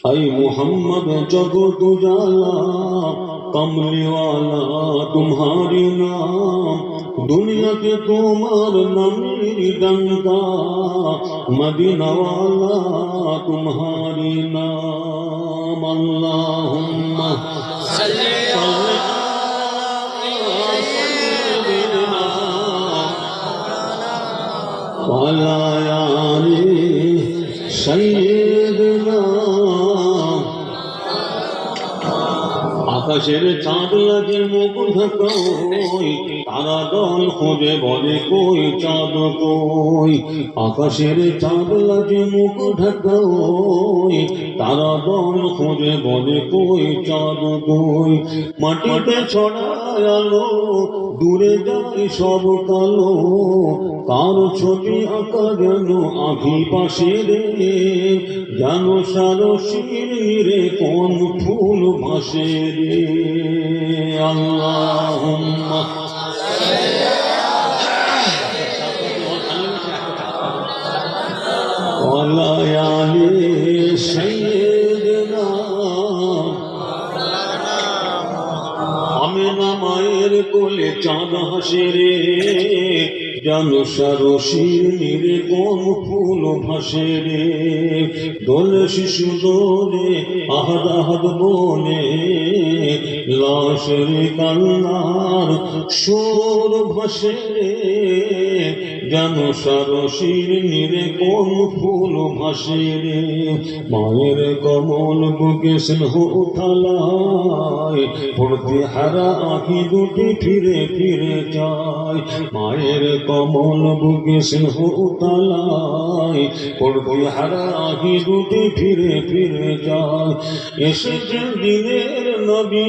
ऐ मोहम्मद जगत उजाला, कमली वाला तुम्हारी नाम, दुनिया के तुम्हार नमीर डंका, मदीना वाला तुम्हारी नाम। अल्लाहुम्मा सल्ली अला सय्यिदिना व अला आलि সাইয়্যিদিনা। আকাশের চাঁদ লাগে মুখ ঢাকায়, তারাগণ খুঁজে বলে কই চাঁদ কই, আকাশের চাঁদ লাজে মুখ ঢাকাই, তারাগণ খুঁজে বলে কই চাঁদ কই। মাটিতে ছড়ায় আলো, দূরে যায় সব কালো, কার ছবি আঁকা যেন আঁখি পাশে রে, যেন সারসীর কোন ফুল ভাসে রে। আল্লাহুম্মা ওয়ালা আলি সাইয়্যিদিনা আমিনা মায়ের কোলে চাঁদ হাসে রে, যেন সারসীর নীরে কোন ফুল ভাসে রে। দোলে শিশু দোলে আহাদ আহাদ বলে, লাশের কান্নার সুর ভাসে রে, যেন সারসীর নীরে কোন ফুল ভাসে রে। মায়ের কমল বুকে স্নেহ থালায়, পড়তে হারা আঁখি দুটি ফিরে ফিরে যায়। মায়ের কমল বুকে স্নেহ তালায়, পড়তে হারা আঁখি দুটি ফিরে ফিরে যায়। এসেছে দিনের নবী,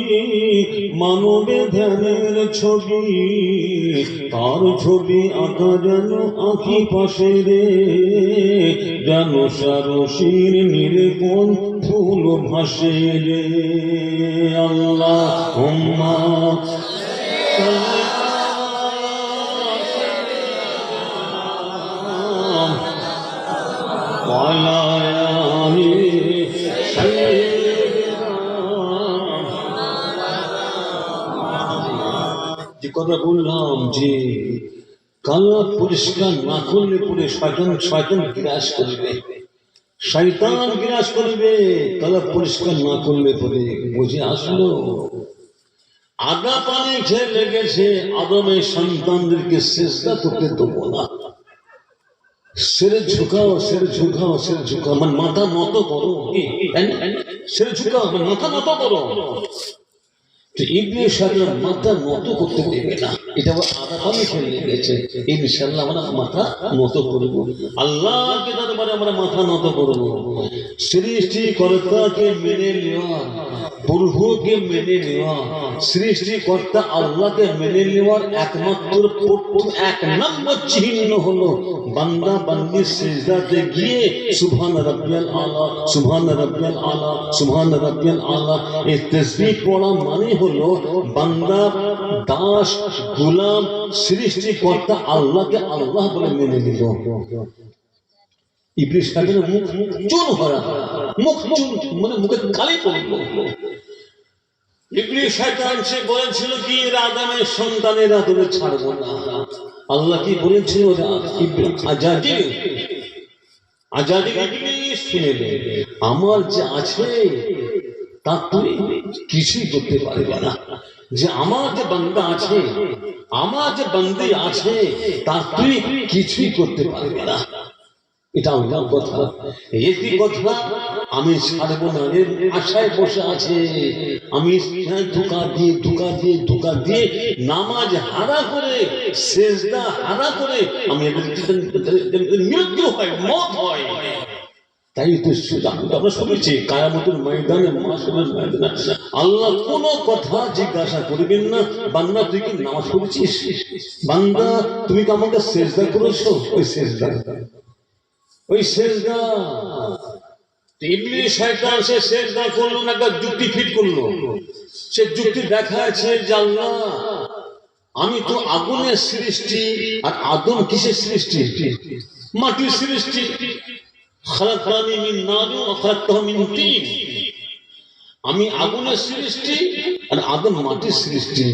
মানবে ধ্যানের ছবি, তার ছবি আঁকা যেন আঁখি পাশে রে, যেন সারসীর নীরে কোন ফুল ভাসে রে। আল্লাহুম্মা ওয়ালা আলি সাইয়্যিদিনা। যে কথা বললাম যে কালা পরিষ্কার না করলে পরে শয়তান বিরাজ করবে, শয়তান বিরাজ করবে। কালা পরিষ্কার না করলে পরে বুঝে আসলো আদা পানি খেয়ে লেগেছে, আদমের সন্তানদেরকে সেজদা করতে দেবো না। সেরে ঝুঁকাও, সেরে ঝুঁকাও, সেরে ঝুঁকাও, আমার মাথা নত করো, সেরে ঝুঁকাও, আমার মাথা নত করো। ইবলিস শয়তান মাথা নত করতে দেবে না, এটা আদা পানি খেয়ে লেগেছে, ইনশাআল্লাহ আমরা মাথা নত করবো, আল্লাহকে দরবারে আমরা মাথা নত করবো। সৃষ্টিকর্তাকে মেনে নেওয়া, প্রভুকে মেনে নেওয়া, সৃষ্টিকর্তা আল্লাহকে মেনে নেওয়ার একমাত্র এক নম্বর চিহ্ন হলো বান্দা বান্দি সিজদাতে গিয়ে সুবহান রাব্বিয়াল আলা, সুবহান রাব্বিয়াল আলা, সুবহান রাব্বিয়াল আলা এই তাসবিহ পড়া মানে হলো বান্দা দাস গোলাম সৃষ্টিকর্তা আল্লাহকে আল্লাহ বলে মেনে নিল। ইবলিস শয়তানের মুখ চুন ভরা, মুখ মানে মুখে কালি পড়ল। ইবলিস শয়তান সে বলেছিল কি আদমের সন্তানেরা তোকে ছাড়বো না। আল্লাহ কি বলেছিল? আজাদিল ইবলিস শুনে নে, আমার যে আছে তা তুই কিছুই করতে পারবে না। যে আমার যে বান্দা আছে, আমার যে বান্দি আছে তা তুই কিছুই করতে পারবে না। এটা আমার কথা, একই কথা আমি ছাড়বো না এর আশায় বসে আছে। আমি ধোঁকা দিয়ে নামাজ হারা করে, সেজদা হারা করে আমি মৃত্যু হয়, মত হয়। তাই তো আমরা শুনেছি কিয়ামতের ময়দানে, মাশারের ময়দানে আল্লাহ কোনো কথা জিজ্ঞাসা করবেন না, বান্দা তুই কি নামাজ পড়েছিস, বান্দা তুমি কি আমাকে সেজদা করেছো, ওই সেজদা। ইবলিস শয়তান সে সেজদা করলো না, একটা যুক্তি ফিট করলো। সে যুক্তি দেখাচ্ছে যে আল্লাহ আমি তো আগুনের সৃষ্টি, আর আদম কিসের সৃষ্টি? মাটির সৃষ্টি। খালাকতানি মিন নারিন ওয়া খালাকতাহু মিন তিন। আমি আগুনের সৃষ্টি আর আদম মাটির সৃষ্টি।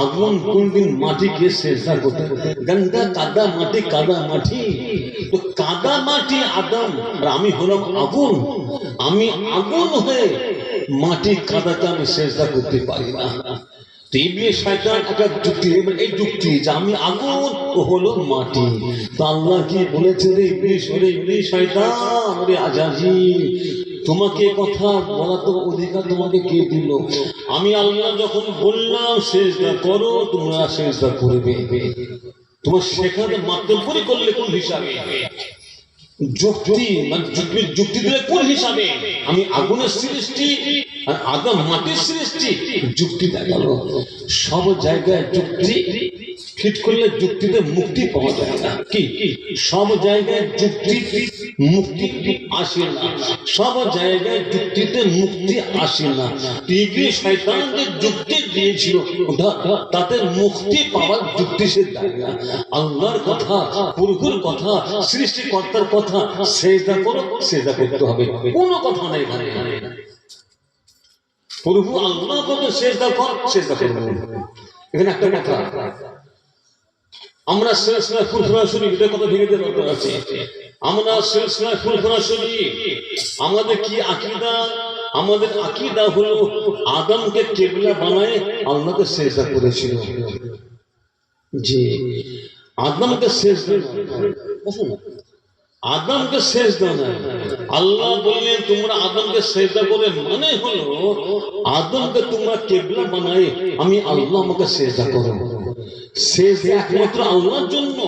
আগুন কোনদিন মাটিকে সেজদা করতে? গঙ্গা কাদা মাটি, কাদা মাটি, তো কাদা মাটি আদম আর আমি হলাম আগুন। আমি আগুন হয়ে মাটি কাদাকে আমি সেজদা করতে পারি না। ইবলিস শয়তান একটা যুক্তি, এই যুক্তি যে আমি আগুন ও হলো মাটি। তো আল্লাহ কি বলেছে রে ইবলিস, ওরে ইবলিস শয়তান, ওরে আজাজিল, তোমাকে কথা বলা তো অধিকার তোমাকে কে দিল? আমি আল্লাহ যখন বললাম সেজদা করো, তোমরা সেজদা করবে। তোমার সেখানে মাতব্বরি করলে কোন হিসাবে? যুক্তি মানে যুক্তি দিলে কোন হিসাবে? আমি আগুনের সৃষ্টি আর আদম মাটির সৃষ্টি, যুক্তি দেখালো। সব জায়গায় যুক্তি ফিট করলে যুক্তিতে মুক্তি পাওয়া যায় না। কি সব জায়গায় যুক্তি মুক্তি আসে না, সব জায়গায় যুক্তিতে মুক্তি আসে না। টিভি শয়তান যে যুক্তি দিয়েছিল তাতে মুক্তি পাওয়ার যুক্তি সে দেয় না। আল্লাহর কথা, প্রভুর কথা, সৃষ্টিকর্তার কথা, সেজদা করো, সেজদা করতে হবে, কোনো কথা নাই এখানে। প্রভু আল্লাহ বলে সেজদা কর, সেজদা করবে। এখানে একটা কথা, আমরা সিলসিলা ফুরফুরা শরীফ এর কথা ভেঙে দেওয়ার দরকার আছে। আমরা সিলসিলা ফুরফুরা শরীফ আমাদের কি আকীদা? আমাদের আকীদা হলো আদমকে কিবলা বানায় আল্লাহকে সিজদা করেছিল। জি, আদমকে সিজদা, আদমকে সেজদা না, আল্লাহ বললেন তোমরা আদমকে সেজদা করে, মানে হলো আদমকে তোমরা কিবলা বানায় আমি আল্লাহ আমাকে সেজদা করো। সেজদা একমাত্র আল্লাহর জন্য।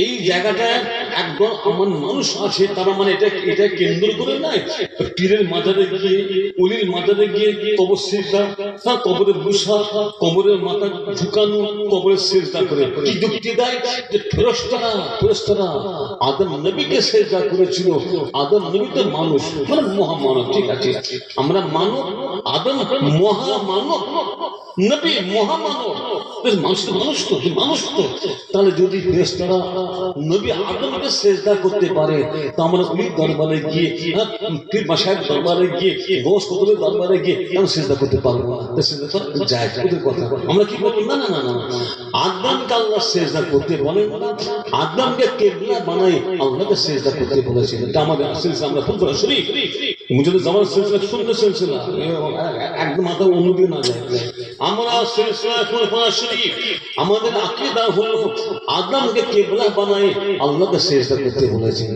এই জায়গাটায় একদম আমার মানুষ আছে, তারা মানে এটা কেন্দ্র করে নাই পীরের মাজারে গিয়ে, অলির মাজারে গিয়ে কবর সেজদা, কবরের বসা, কবরের মাথা ঝুঁকানো, কবরের সেজদা করে। কি যুক্তি দেয়? যে ফেরেশতারা আদম নবীকে সেজদা করেছিল। আদম নবী তো মানুষ, মানে মহামানব। ঠিক আছে, আমরা মানব, আদম মহামানব, নবী মহামানব। মানুষ তো মানুষ তো মানুষ তো। তাহলে যদি ফেরেশতারা নবী আদমকে সেজদা করতে পারে, তো আমরা ওই দরবারে গিয়ে, পীর মাশায়েখ দরবারে গিয়ে, গোস কুতুবের দরবারে গিয়ে কেন সেজদা করতে পারবো না? সেজদা করা যায়, ওদের কথা আমরা কি বলবো? না না না না, আদমকে আল্লাহ সেজদা করতে বলেন না, আদমকে কিবলা বানাই আল্লাহকে সেজদা করতে বলেছেন। এটা আমাদের সিলসিলা, আমরা ফুরফুরা শরীফ মুজাদ্দিদ জামান সিলসিলা, সুন্নাহ সিলসিলা, একদম মাথা অনুদি না যায়। আমরা সিলসিলা ফুরফুরা শরীফ আমাদের আকীদা হলো আদমকে কিবলা বানাই আল্লাহকে সেজদা করতে বলেছেন।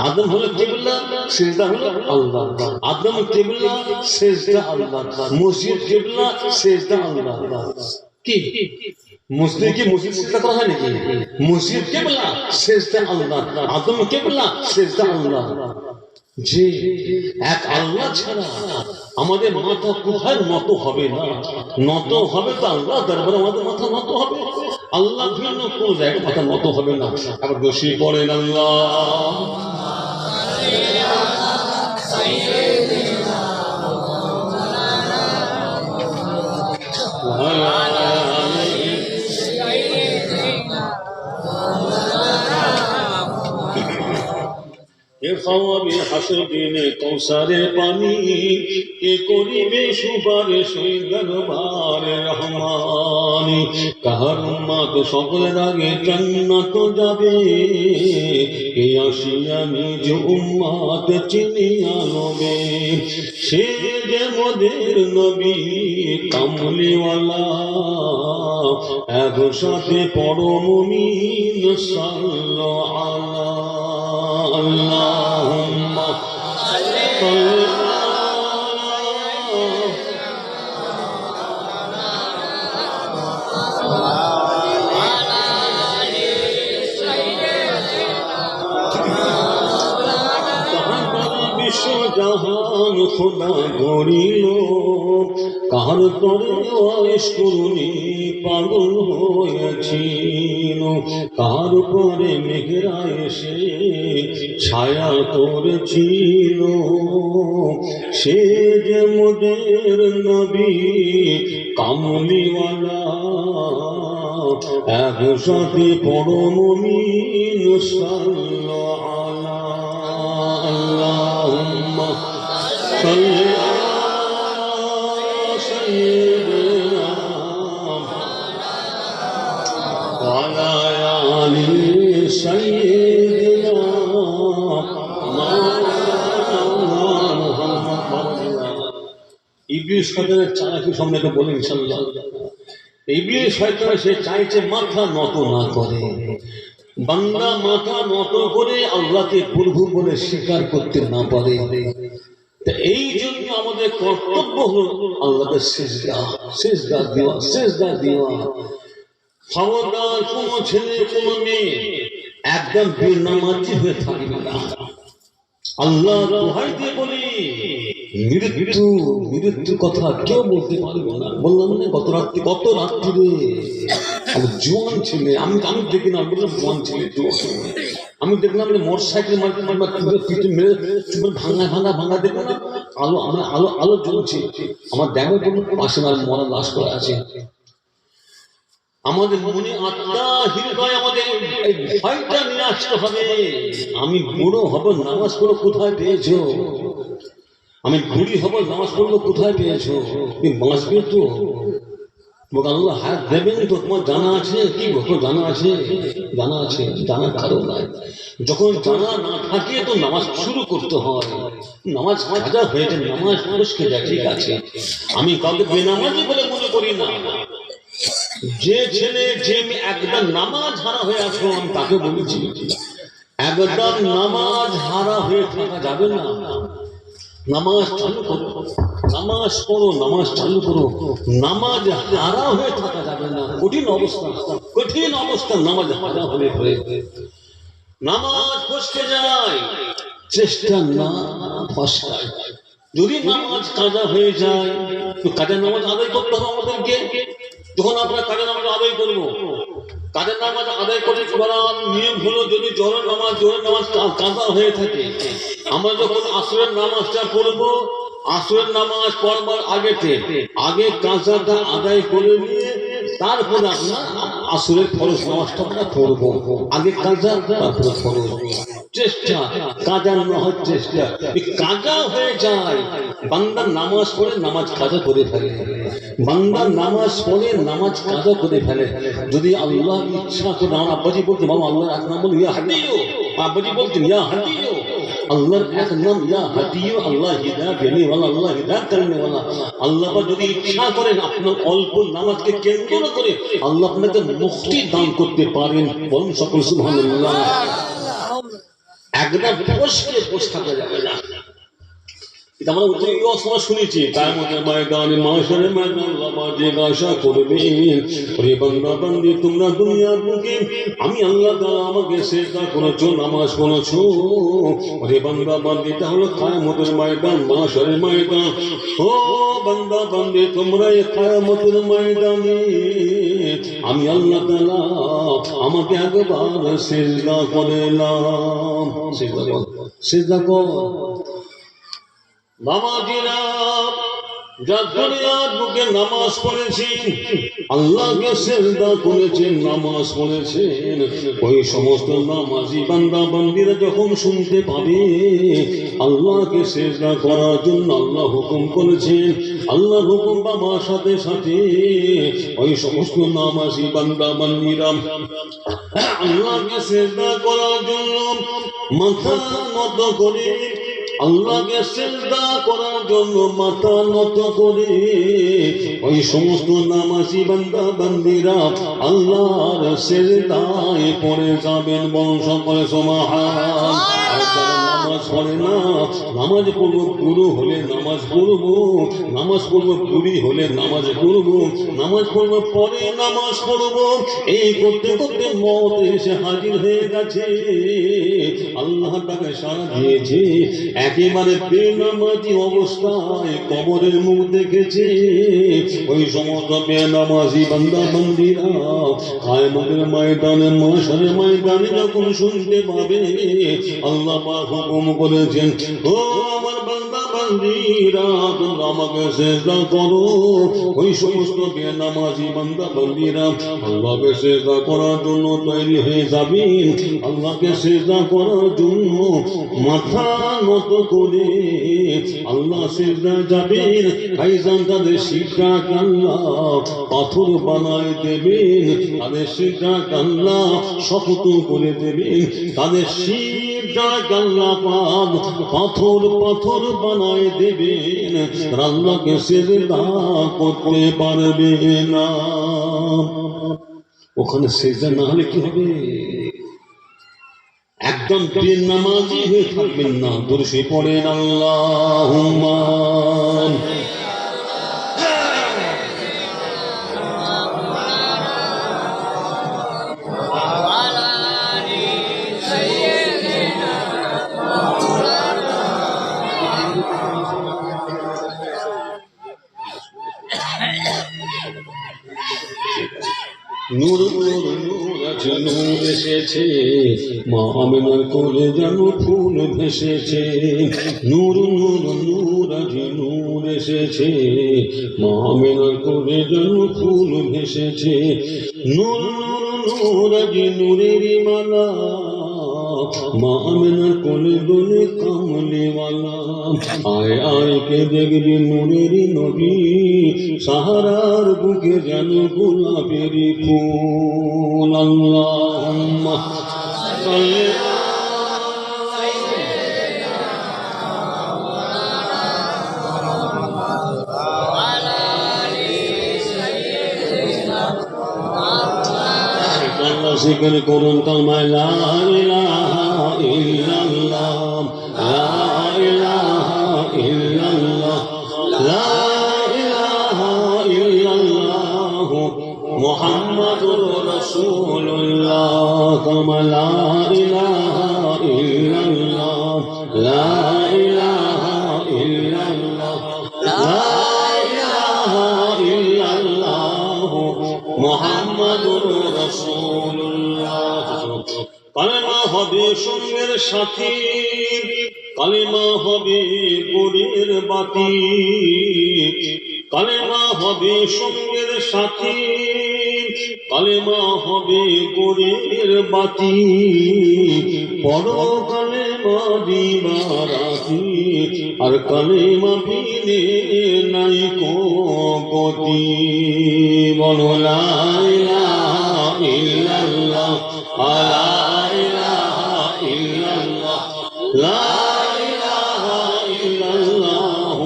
আদম হলো কিবলা, সেজদা হলো আল্লাহ। আদম কিবলা, সেজদা আল্লাহ। মসজিদ কিবলা, সেজদা আল্লাহ। কি মসজিদ কি মসজিদ সেজদা করা হয় নাকি? মসজিদ কিবলা, সেজদা আল্লাহ। আদম কিবলা, সেজদা আল্লাহ। যে এক আল্লাহ ছাড়া আমাদের মাথা কোথায় নত হবে না। নত হবে তো আল্লাহ দরবারে আমাদের মাথা নত হবে। আল্লাহ ভিন্ন কোন জায়গায় মাথা নত হবে না। আবার বসে পড়েন আল্লাহ খাওয়াবে হাসর দিনে কৌসারের পানি, কে করিবে সুপারিশ দরবারে রহমান। কাহার উম্মত সকলের আগে জান্নাত যাবে, কে আসিয়া নিজ উম্মত চিনিয়া লবে। সে যে মোদের নবী কামলিওয়ালা, একসাথে পড়ো মুমিন সাল্লাল্লাহু আলা আল্লাহুম্মা সাল্লি বিশ্বজাহান খোদা গড়িল, কাহার তরে ওয়ারিশ করুনি পাগল হয়েছিল। কাহার পরে মেঘেরা এসে ছায়া করেছিল, সে যে মোদের নবী কামলিওয়ালা। একসাথে পড়ো মুমিন সাল্লাল্লাহু আলা আল্লাহুম্মা সাল্লি ইবলিস শয়তানের চালাকি সম্পর্কে বলে ইনশাআল্লাহ। ইবলিস শয়তান সে চাইছে মাথা নত না করে, বান্দা মাথা নত করে আল্লাহকে প্রভু বলে স্বীকার করতে না পারে। তা এই জন্য আমাদের কর্তব্য হলো আল্লাহকে সেজদা দেওয়া। খবরদার কোনো ছেলে কোনো মেয়ে একদম বেনামাজি হয়ে থাকবে না। আল্লাহ দোহাই দিয়ে বলি, মৃত্যু কথা কেউ বলতে পারবে না। বললাম না কত রাত্রি আমার জোয়ান ছেলে, আমি দেখি না, বললাম জোয়ান ছেলে, আমি দেখলাম মোটর সাইকেল ভাঙা দেখলাম না, আলো জ্বলছে। আমার দেখা কোনো পাশে মরা লাশ করে আছে। আমাদের মনে আত্মা হৃদয় আমাদের এই ভয়টা নিয়ে আসতে হবে। আমি বুড়ো হব নামাজ পড়ো কোথায় পেয়েছো? আমি বুড়ি হব নামাজ পড়লো কোথায় পেয়েছো? তুমি বাঁচবে তো? আল্লাহ হাত দেবেন তো? তোমার জানা আছে কি? জানা আছে? জানার কারণ নাই। যখন জানা না থাকে তো নামাজ শুরু করতে হয়। নামাজ কাজা হয়েছে, নামাজ ফসকে যায়, ঠিক আছে। আমি কাউকে বেনামাজি বলে মনে করি না। যে ছেলে যে একদম নামাজ হারা হয়ে আছো, আমি তাকে বলেছি একদম নামাজ হারা হয়ে থাকা যাবে না। নামাজ চালু করো, নামাজ পড়ো, নামাজ চালু করো। নামাজ হারা হয়ে থাকা যাবে না। কঠিন অবস্থা নামাজ হারা হয়ে নামাজ ফসকে যায়, চেষ্টা না ফসকায়। যদি নামাজ কাজা হয়ে যায় তো কাজা নামাজ আদায় করতে হবে আমাদেরকে। যখন আমরা কাজা নামাজ আদায় করবো, কাজের নামাজ আদায় করে করার নিয়ম হলো, যদি জোহরের নামাজ কাজা হয়ে থাকে, আমরা যখন আসরের নামাজটা পড়বো, আসরের নামাজ পড়বার আগে কাজাটা আদায় করে নিয়ে তারপরে আমরা আসরের ফরজ নামাজটা আমরা পড়বো। আগে কাজা, তারপরে ফরজ। চেষ্টা কাজা না হয় চেষ্টা। কাজা হয়ে যায়, বান্দা নামাজ পড়ে নামাজ কাজা করে ফেলে। বান্দা নামাজ পড়ে নামাজ কাজা করে ফেলে। যদি আল্লাহ ইচ্ছা করে, আমার আব্বাজি বলতে বাবা আল্লাহর এক নাম বল ইয়া হাদিও, আব্বাজি বলতেন ইয়া হাদিও। আল্লাহর এক নাম ইয়া হাদিও, আল্লাহ হিদায়াত দেনেওয়ালা, আল্লাহ হিদায়াত করনেওয়ালা। আল্লাহ যদি ইচ্ছা করেন আপনার অল্প নামাজকে কেন্দ্র করে আল্লাহ আপনাকে মুক্তি দান করতে পারেন। বলুন সকল সুবহানাল্লাহ। একদম বসে থাকা যাবে না। এটা আমরা সময় শুনেছি, তার মধ্যে ময়দানে মাশারে ময়দান নামাজে গাশা করবেন। ওরে বান্দা বান্দি, তোমরা দুনিয়ার বুকে আমি আল্লাহ তাআলা আমাকে সিজদা করেছো, নামাজ পড়েছো। ওরে বান্দা বান্দি, এটা হলো কিয়ামতের ময়দান, মাশারে ময়দান। ও বান্দা বান্দি, তোমরা এই কিয়ামতের ময়দানে আমি আল্লাহ তাআলা আমাকে একবার সিজদা করলাম। সিজদা কর। নামাজিরা যারা দুনিয়ার বুকে নামাজ পড়েছেন, আল্লাহকে সিজদা করেছেন, নামাজ পড়েছেন, ওই সমস্ত নামাজি বান্দা বান্দিরা যখন শুনতে পাবে আল্লাহকে সিজদা করার জন্য আল্লাহ হুকুম করেছেন, আল্লাহর হুকুম পাওয়ার সাথে সাথে ওই সমস্ত নামাজি বান্দা বান্দিরা আল্লাহকে সিজদা করার জন্য মাথা নত করে, আল্লাহকে সিজদা করার জন্য মাথা নত করে ওই সমস্ত নামাজি বান্দা বান্দিরা আল্লাহর সিজদায় পড়ে যাবেন। বংশ করে সুবহান। আর যারা নামাজ পড়ে না, নামাজ পড়বো গুরু হলে নামাজ পড়বো, নামাজ পড়বো গুরি হলে নামাজ পড়বো, নামাজ পড়বো পরে নামাজ পড়বো, এই করতে করতে মত এসে হাজির হয়ে গেছে। আল্লাহ তাকে সাড়া দিয়েছে, একেবারে বেনামাজি অবস্থায় কবরের মুখ দেখেছে। ওই সমস্ত বেনামাজি বান্দা বান্দিরা কিয়ামতের ময়দানে, মাশারের ময়দানে যখন শুনতে পাবে আল্লাহ পাক হুকুম করেছেন, ও আমার বান্দা বান্দিরা তোমরা আমাকে সিজদা করো। ওই সমস্ত বেনামাজি বান্দা বান্দিরা আল্লাহকে সিজদা করার জন্য তৈরি হয়ে যাবেন। আল্লাহকে সিজদা করার জন্য মাথা নত করে আল্লাহ সিজদা যাবেন। ভাইজান, তাদের সিজদা আল্লাহ পাথর বানায় দেবেন, তাদের সিজদা আল্লাহ শক্ত করে দেবেন, তাদের সিজদা আল্লাহ পাথর বানায় দেবেন। আল্লাহকে সিজদা করতে পারবে না। ওখানে সিজদা না হলে কি হবে? একদম বেনামাজি হয়ে থাকবেন না। দরুদ পড়েন আল্লাহুম্মা নূর নূর নূর আছে নূর এসেছে, মা আমিনার কোলে যেন ফুল ভেসেছে। নূর নূর নূর আছে নূর এসেছে, মা আমিনার কোলে যেন ফুল ভেসেছে। নূর নূর নূর আছে নূরের মালা, মা আমিনার কোলে দোলে কামলিওয়ালা। আয় আয় কে দেখবি নূরের নবী, সাহারার বুকে যেন গোলাপের ফুল। আল্লাহুম্মা সাল্লি আল্লাহ জিকির করুন কালমায় লা ইলাহা ইল্লাল্লাহ, লা ইলাহা ইল্লাল্লাহ, লা ইলাহা ইল্লাল্লাহ মুহাম্মাদুর রাসূলুল্লাহ। কালমায় লা ইলাহা ইল্লাল্লাহ, লা ইলাহা ইল্লাল্লাহ, লা ইলাহা ইল্লাল্লাহ মুহাম্মাদুর রাসূলুল্লাহ। কালেমা হবে সঙ্গের সাথী, কালেমা হবে পরের বাতি, কালেমা হবে সঙ্গের সাথী, কালেমা হবে পরের বাতি। পড়ো কালেমা দিবারাতি, আর কালেমা বিনে নাই কো গতি। বলো লা ইলাহা ইল্লাল্লাহ, লা ইলাহা ইল্লাল্লাহ, লা ইলাহা ইল্লাল্লাহ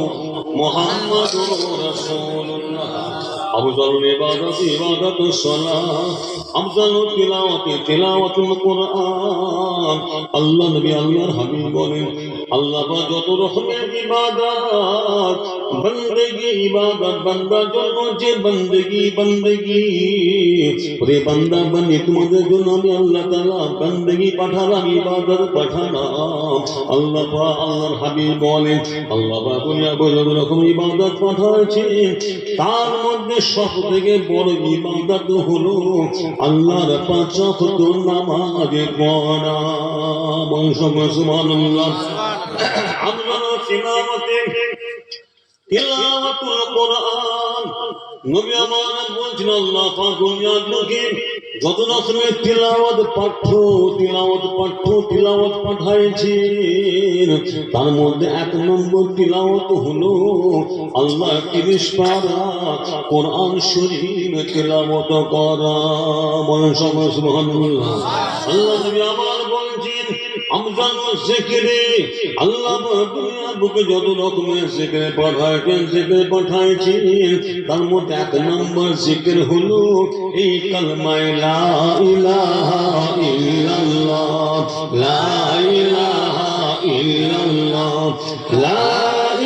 মুহাম্মাদুর রাসূলুল্লাহ। আফজালুল ইবাদাতি ইবাদাতুস সালাহ, আফজালুত তিলাওয়াতি তিলাওয়াতুল কুরআন। আল্লাহ নবী আল্লাহর হাবিব বলেন, আল্লাহ পাক যত রকমের ইবাদত বন্দেগি ইবাদত বান্দার জন্য যে বন্দেগি ওরে বান্দা বান্দি তোমাদের জন্য আমি আল্লাহ তাআলা বন্দেগি পাঠালাম, ইবাদত পাঠালাম। আল্লাহ পাক আল্লাহর হাবিব বলেন, আল্লাহ পাক যত রকম ইবাদত পাঠাচ্ছেন তার মধ্যে সবথেকে বড় ইবাদত হলো আল্লাহর পাঁচ ওয়াক্ত নামাজ পড়া। সুবহানাল্লাহ। আমরা তিলাওয়াতুল কোরআন, নবী আমার বলছেন আল্লাহ পাক দুনিয়ার লোকে যত রকমের তিলাওয়াত পাঠাইছেন তার মধ্যে এক নম্বর তিলাওয়াত হলো আল্লাহ 30 পারা কোরআন শরীফ তিলাওয়াত করা। বলেন সুবহানাল্লাহ। আল্লাহ নবী আমার বলছেন আমজান জিকিরে, আল্লাহ দুনিয়ার বুকে যত রকমের জিকির পাঠাইছেন তার মধ্যে এক নম্বর জিকির হলো এই কালমায়ে লা ইলাহা ইল্লাল্লাহ, লা ইলাহা ইল্লাল্লাহ, লা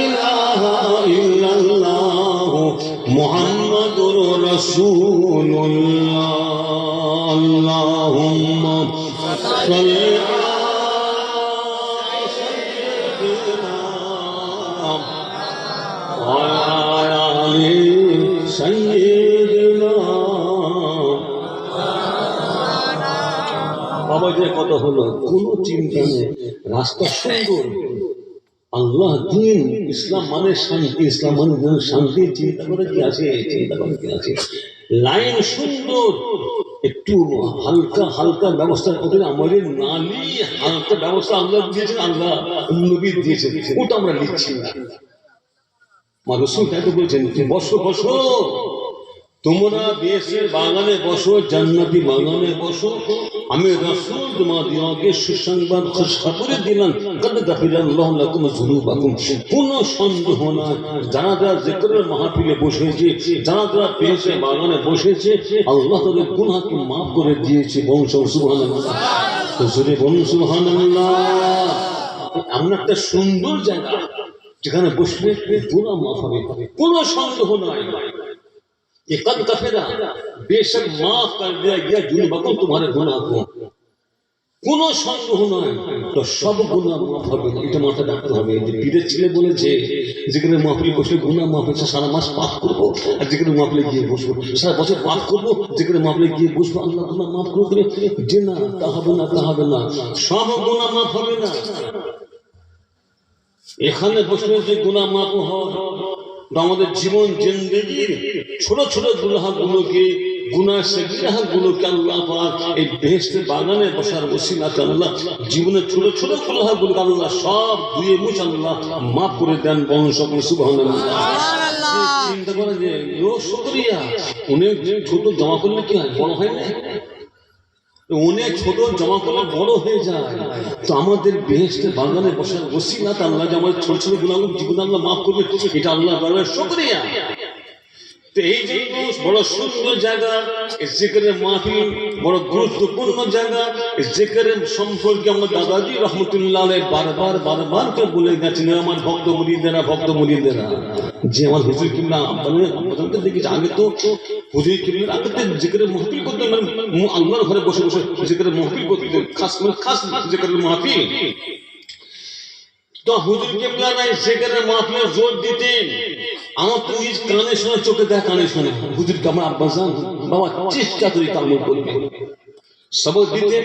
ইলাহা ইল্লাল্লাহ মুহাম্মাদুর রাসূলুল্লাহ। আল্লাহুম্মা সাল্লি বাবা যে কথা হলো কোনো চিন্তা নেই, রাস্তা সুন্দর। আল্লাহ দিন ইসলাম মানে শান্তি, ইসলাম মানে শান্তি। চিন্তা করে কি আছে, লাইন সুন্দর, একটু হালকা হালকা ব্যবস্থা ওদের আমাদের নালি হালকা ব্যবস্থা আল্লাহ দিয়েছেন, আল্লাহ নবী দিয়েছেন, ওটা আমরা নিচ্ছি না। রাসূল তাকে বলছেন বসো তোমরা বেহেশতের বাগানে বসো, জান্নাতি বাগানে বসো, আমি রাসূল তোমাদেরকে সুসংবাদ খুশখবরি দিলাম, কদ গাফিরাল্লাহু লাকুম যুনুবাকুম। কোনো সন্দেহ নাই, যারা যারা জিকিরের মাহফিলে বসেছে, যারা যারা বেহেশতের বাগানে বসেছে, আল্লাহ তাদের গুনাহকে মাফ করে দিয়েছে। বলুন সুবহানাল্লাহ, তো জোরে বলুন সুবহানাল্লাহ। এমন একটা সুন্দর জায়গা যেখানে বসলে গুনাহ মাফ হবে, কোনো সন্দেহ নাই। ये कद कफेरा बेशक माफ कर दिया गया जुनुबाकुम, तुम्हारे गुनाह को কোনো সন্দেহ নয়। তো সব গুনাহ মাফ হবে, এটা মাথা রাখতে হবে। যে পীরের ছেলে বলেছে যেখানে মাহফিল বসলে গুনাহ মাফ হচ্ছে, সারা মাস পাপ করবো, আর যেখানে মাহফিলে গিয়ে বসবো সারা বছর পাপ করবো, যেখানে মাহফিলে গিয়ে বসবো আল্লাহ গুনাহ মাফ করে দেবে, যে না তা হবে না, তা হবে না, সব গুনাহ মাফ হবে না। এখানে বসলে যে গুনাহ মাফ হয়, আমাদের জীবন জিন্দেগির ছোট ছোট গুনাহগুলোকে, গুনাহ সগীরাগুলোকে আল্লাহ পাক এই বেহেশতের বাগানে বসার ওসিলাতে আল্লাহ জীবনের ছোট ছোট গুনাহগুলোকে আল্লাহ সব ধুয়ে মুছে আল্লাহ মাফ করে দেন। বলুন সকলে সুবহানাল্লাহ। চিন্তা করেন যে শুকরিয়া, অনেক ছোট জমা করলে কি হয়, বড় হয় না? অনেক ছোট জমা করলে বড় হয়ে যায়। তো আমাদের বেহেশতের বাগানে বসার ওসিলাতে আল্লাহ যে আমাদের ছোট ছোট গুনাহগুলো জীবন আল্লাহ মাফ করবে, এটা আল্লাহ তাআলার শুকরিয়া। তো এই জন্য বড় সুন্দর জায়গা জিকিরের মাহফিল, বড় গুরুত্বপূর্ণ জায়গা। জিকিরের সম্পর্কে আমার দাদাজি রহমতুল্লাহ আলাইহি বারবার বারবার করে বলে গেছেন, আমার ভক্ত মুরিদেরা, যে আমার হুজুর কিবলা আপনাদের দেখেছি আগে তো হুজুর কিবলার আগে তো জিকিরের মাহফিল করতে, মানে আল্লাহর ঘরে বসে বসে জিকিরের মাহফিল করতে, খাস জিকিরের মাহফিল। তো হুজুর কিবলা নাই জিকিরের মাহফিলে জোর দিতেন। আমার তো নিজ কানে শোনা, চোখে দেখা, কানে শোনে হুজুরকে আমার আব্বাজান বাবা চেষ্টা তৈরি কামল করবে, সবক দিতেন,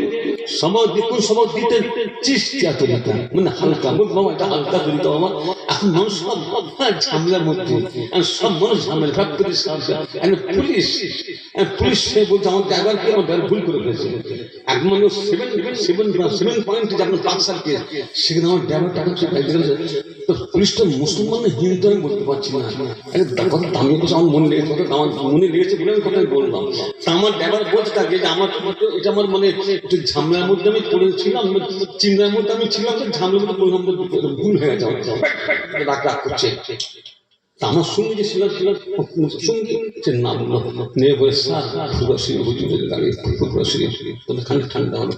সবক দিতেন চেষ্টা তৈরি, মানে হালকা বাবা, এটা হালকা তৈরি তো আমার। এখন মানুষ সব ঝামেলার মধ্যে, সব মানুষ ঝামেলা ভাব করে পুলিশ সে বলছে আমার ড্রাইভারকে আমার ড্রাইভার ভুল করে ফেলেছে। এক মানুষ 7 পয়েন্ট যখন পাকসার কেস, সেখানে আমার ড্রাইভার টাকা তো পুলিশটা মুসলমান না হিন্দু আমি বলতে পারছি না। কথা দামি কথা আমার মনে লেগেছে, আমার মনে লেগেছে বলে আমি কথাই বললাম। তা আমার ড্রাইভার বলতে থাকে যে আমার এটা আমার মানে একটু ঝামেলার মধ্যে আমি পড়েছিলাম, চিন্তার মধ্যে আমি ছিলাম, ঝামেলার মধ্যে পড়লাম, ভুল হয়ে গেছে, রাগ করছে। আমার সঙ্গে যে ছিল সঙ্গী সে নাম নিয়ে বলে স্যার ফুরবাসী হুজুরের গাড়ি, ফুরবাসী তোদের খানিক ঠান্ডা হলো।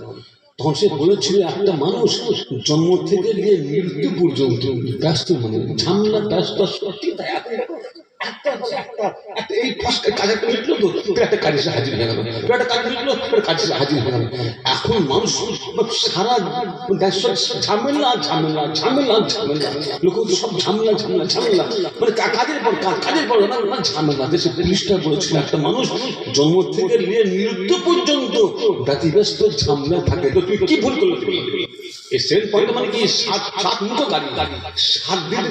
তখন সে বলেছিল একটা মানুষ জন্ম থেকে নিয়ে মৃত্যু পর্যন্ত ব্যস্ত, মানে ঝামেলা ব্যস্ত, এই কাজটা মিটলো তো একটা কাজে হাজির হয়ে গেল, একটা কাজ মিটলো কাজে হাজির হয়ে গেল। এখন মানুষ সারা ঝামেলা ঝামেলা ঝামেলা ঝামেলা, লোক সব ঝামেলা ঝামেলা ঝামেলা, মানে কাজের পর ঝামেলা। দেশে পুলিশটা বলেছিল একটা মানুষ জন্ম থেকে নিয়ে মৃত্যু পর্যন্ত ব্যতিব্যস্ত ঝামেলা থাকে। তো তুই কি ভুল করলো? এই সেল পয়েন্ট মানে কি সাত মুখো গাড়ি, 7 দিন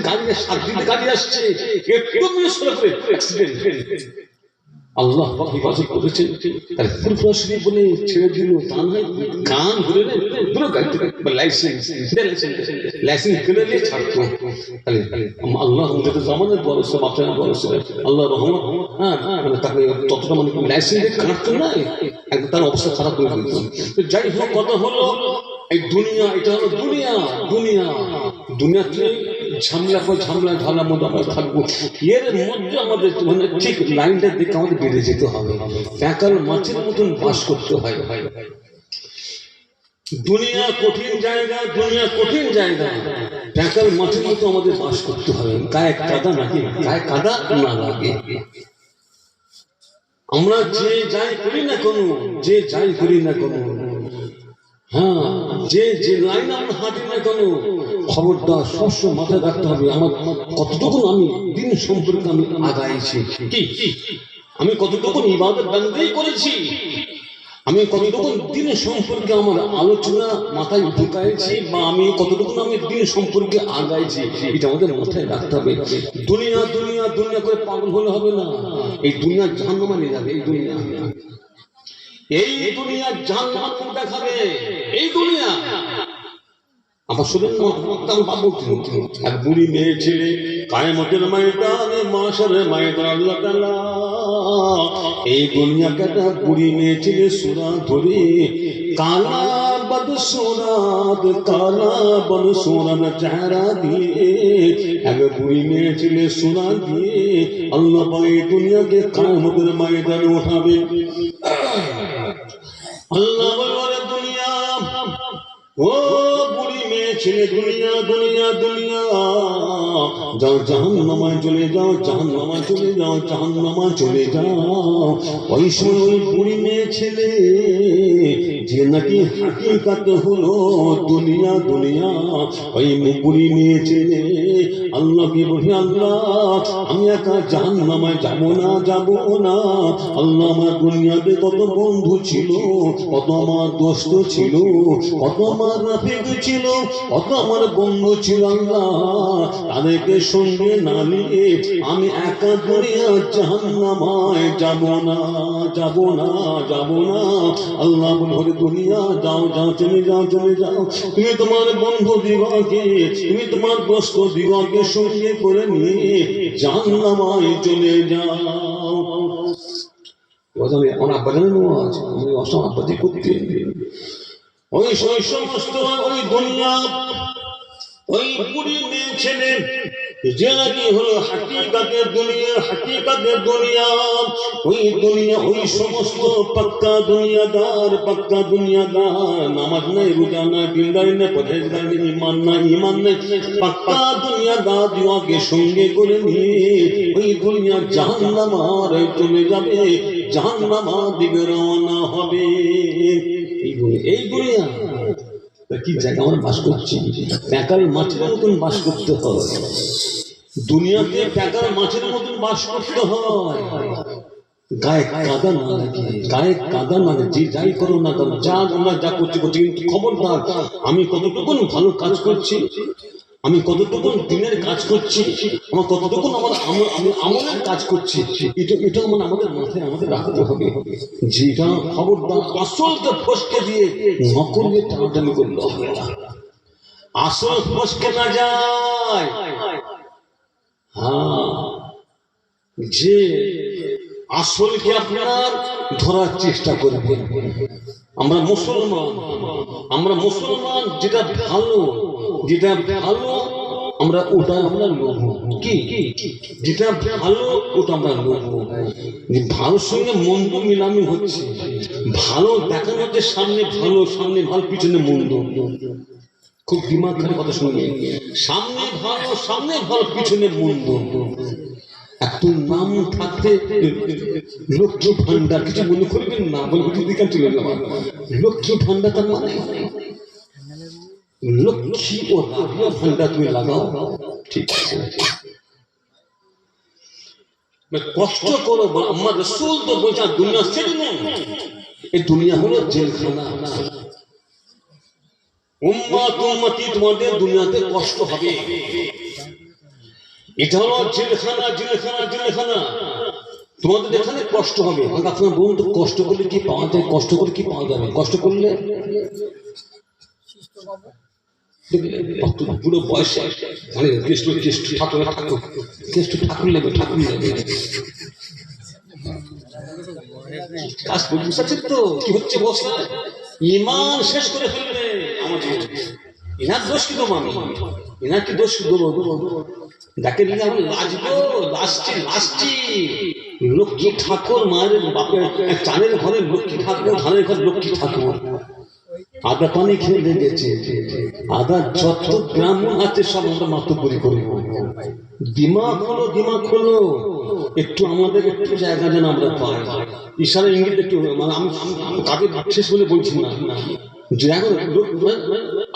গাড়ি আসছে, একটু মিস করে অ্যাক্সিডেন্ট। আল্লাহ পাক হেফাজত করেছেন, তার ফুরফুরা বলে ছেড়ে দিল, তা নয় গান ধরে পুরো গাড়ি থেকে লাইসেন্স ফেলে দিয়ে ছাড়তো। তাহলে আল্লাহ আমাদের জামানের বরসে বাচ্চার বরসে আল্লাহ রহমত, হ্যাঁ মানে তাকে ততটা মানে লাইসেন্স কাটতো না, একদম তার অবস্থা খারাপ করে দিত। যাই হোক, কথা হলো এই দুনিয়া, এটা হলো দুনিয়াতে ঝামেলার মধ্যে আমরা থাকবো। এর মধ্যে আমাদের মানে ঠিক লাইনটা দেখে আমাদের বেড়ে যেতে হবে, প্যাকাল মাছের মতন বাস করতে হয়। দুনিয়া কঠিন জায়গা, প্যাকাল মাছের মতো আমাদের বাস করতে হবে। গায়ে কাদা না লাগে। আমরা যে যাই করি না কোনো, হ্যাঁ যে লাইন আমরা হাঁটি না কেন, খবরদার সবসময় মাথায় রাখতে হবে আমার কতটুকু আমি দিন সম্পর্কে আমি আগাইছি, কি আমি কতটুকু ইবাদত বান্দাই করেছি, আমি কতটুকু দিন সম্পর্কে আমার আলোচনা মাথায় ঢুকাইছি, বা আমি কতটুকু আমি দিন সম্পর্কে আগাইছি, এটা আমাদের মাথায় রাখতে হবে। দুনিয়া করে পাগল হলে হবে না, এই দুনিয়া জাহান্নামে নিয়ে যাবে। এই দুনিয়া জাহান্নাম দেখাবে। এই দুনিয়া আমার শুধু এক বুড়ি মেয়ে ছেলে কায়ামতের ময়দানে মাশারের ময়দানে আল্লাহ তাআলা এই দুনিয়াকে একটা বুড়ি মেয়ে ছেলে সূরা ধরে কালা বদসূরত চেহারা দিয়ে এক বুড়ি মেয়ে ছেলে সূরা দিয়ে আল্লাহ পাক এই দুনিয়াকে কায়ামতের ময়দানে উঠাবে। আল্লাহ বলবে দুনিয়া ও বুড়ি মেয়ে ছেলে দুনিয়া দুনিয়া দুনিয়া যাও জাহান্নামায় চলে যাও জাহান্নামায় চলে যাও জাহান্নামায় চলে যাও। ওই সময় ওই বুড়ি মেয়ে ছেলে যে নাকি হাকিকাত হলো দুনিয়া দুনিয়া ওই বুড়ি মেয়ে ছেলে আল্লাহকে বলি আল্লাহ আমি একা জাহান্নামায় যাব না যাব না। আল্লাহ আমার দুনিয়াতে কত বন্ধু ছিল, কত আমার দোস্ত ছিল, কত আমার রাফিক ছিল, কত আমার বন্ধু ছিল আল্লাহ তাদেরকে সঙ্গে না নিয়ে আমি একা দুনিয়া জাহান্নামায় যাব না যাব না যাব না। আল্লাহ বলে দুনিয়া যাও যাও চলে যাও চলে যাও তুমি তোমার বন্ধু দিগকে তুমি তোমার দোস্ত দিগকে সঙ্গে করে নিয়ে জাহান্নামায় চলে যাও। আমার আব্বা জানেন আমি অসমাবাদী করতে ওই সমস্ত ওই দুনিয়া ওই বুড়ি মেয়ে ছেলে যে নাকি হলো হাকিকাতের দুনিয়া হাকিকাতের দুনিয়া ওই দুনিয়া ওই সমস্ত পাক্কা দুনিয়াদার নামাজ নাই রোজা নাই দিনদারি নাই পরহেজগার নাই ঈমান নাই পাক্কা দুনিয়াদার দিওয়াকে সঙ্গে করে নিয়ে ওই দুনিয়া জাহান্নামার চলে যাবে জাহান্নামার দিকে রওনা হবে। এই দুনিয়া কি জায়গা আমরা বাস করছি প্যাকাল মাছের মতন বাস করতে হয় দুনিয়াতে প্যাকাল মাছের মতন বাস করতে হয়। গায়ে কাদা না লাগে গায়ে কাদা না লাগে যে যাই করো না করো যা আমরা যা করছি করছি কিন্তু খবরদার আমি কতটুকু ভালো কাজ করছি আমি কতটুকু দিনের কাজ করছি আমার কতটুকু আমি আমলের কাজ করছি এটা মানে আমাদের মাথায় আমাদের রাখতে হবে। যেটা খবরদার আসলকে ফসকে দিয়ে নকলকে টানাটানি করলে হবে না। আসল ফসকে না যায় হ্যাঁ যে আসলকে আপনার ধরার চেষ্টা করবেন। আমরা মুসলমান যেটা ভালো আমরা ওটা আমরা লোভ কি যেটা ভালো ওটা আমরা লোভ ভালোর সঙ্গে মন্দ মিলামি হচ্ছে ভালো দেখানো হচ্ছে সামনে ভালো পিছনে মন্দ খুব দিমাগ খালি কথা শুনবে সামনে ভালো পিছনে মন্দ। এত নাম থাকতে লক্ষ্মী ভান্ডার কিছু মনে করবেন না বলে লক্ষ্মী ভান্ডার তার মানে লক্ষ্মী ও রাবিয়া ভান্ডার তুমি লাগাও ঠিক আছে কষ্ট করো আমার রাসূল তো বোঝা দুনিয়া সেট নেই এই দুনিয়া হলো জেলখানা। উম্মতি তোমাদের দুনিয়াতে কষ্ট হবে এটা হলো জেলখানা তোমাদের এখানে কষ্ট হবে। আপনার বলুন তো কষ্ট করলে কি পাওয়া যায় কষ্ট করে কি পাওয়া যাবে কষ্ট করলে পুরো বয়সে মানে ঠাকুর লেগে কাজ বুঝতে তো কি হচ্ছে বসে ইমান শেষ করে ফেলবে আমাদের ইনার দোষ কি তোমার ইনার কি দোষ দেবো যাকে নিয়ে আমি লাস্টি লক্ষ্মী ঠাকুর মায়ের বাপের চালের ঘরে লক্ষ্মী ঠাকুর ধানের ঘরে লক্ষ্মী ঠাকুর আদা পানি খেয়ে লেগেছে আদা যত ব্রাহ্মণ আছে সব আমরা মাতব্বরি করি। দিমাগ হলো একটু আমাদের একটু জায়গা যেন আমরা পাই ইশারা ইঙ্গিত একটু মানে আমি কাকে শেষ বলে বলছি না যে এখন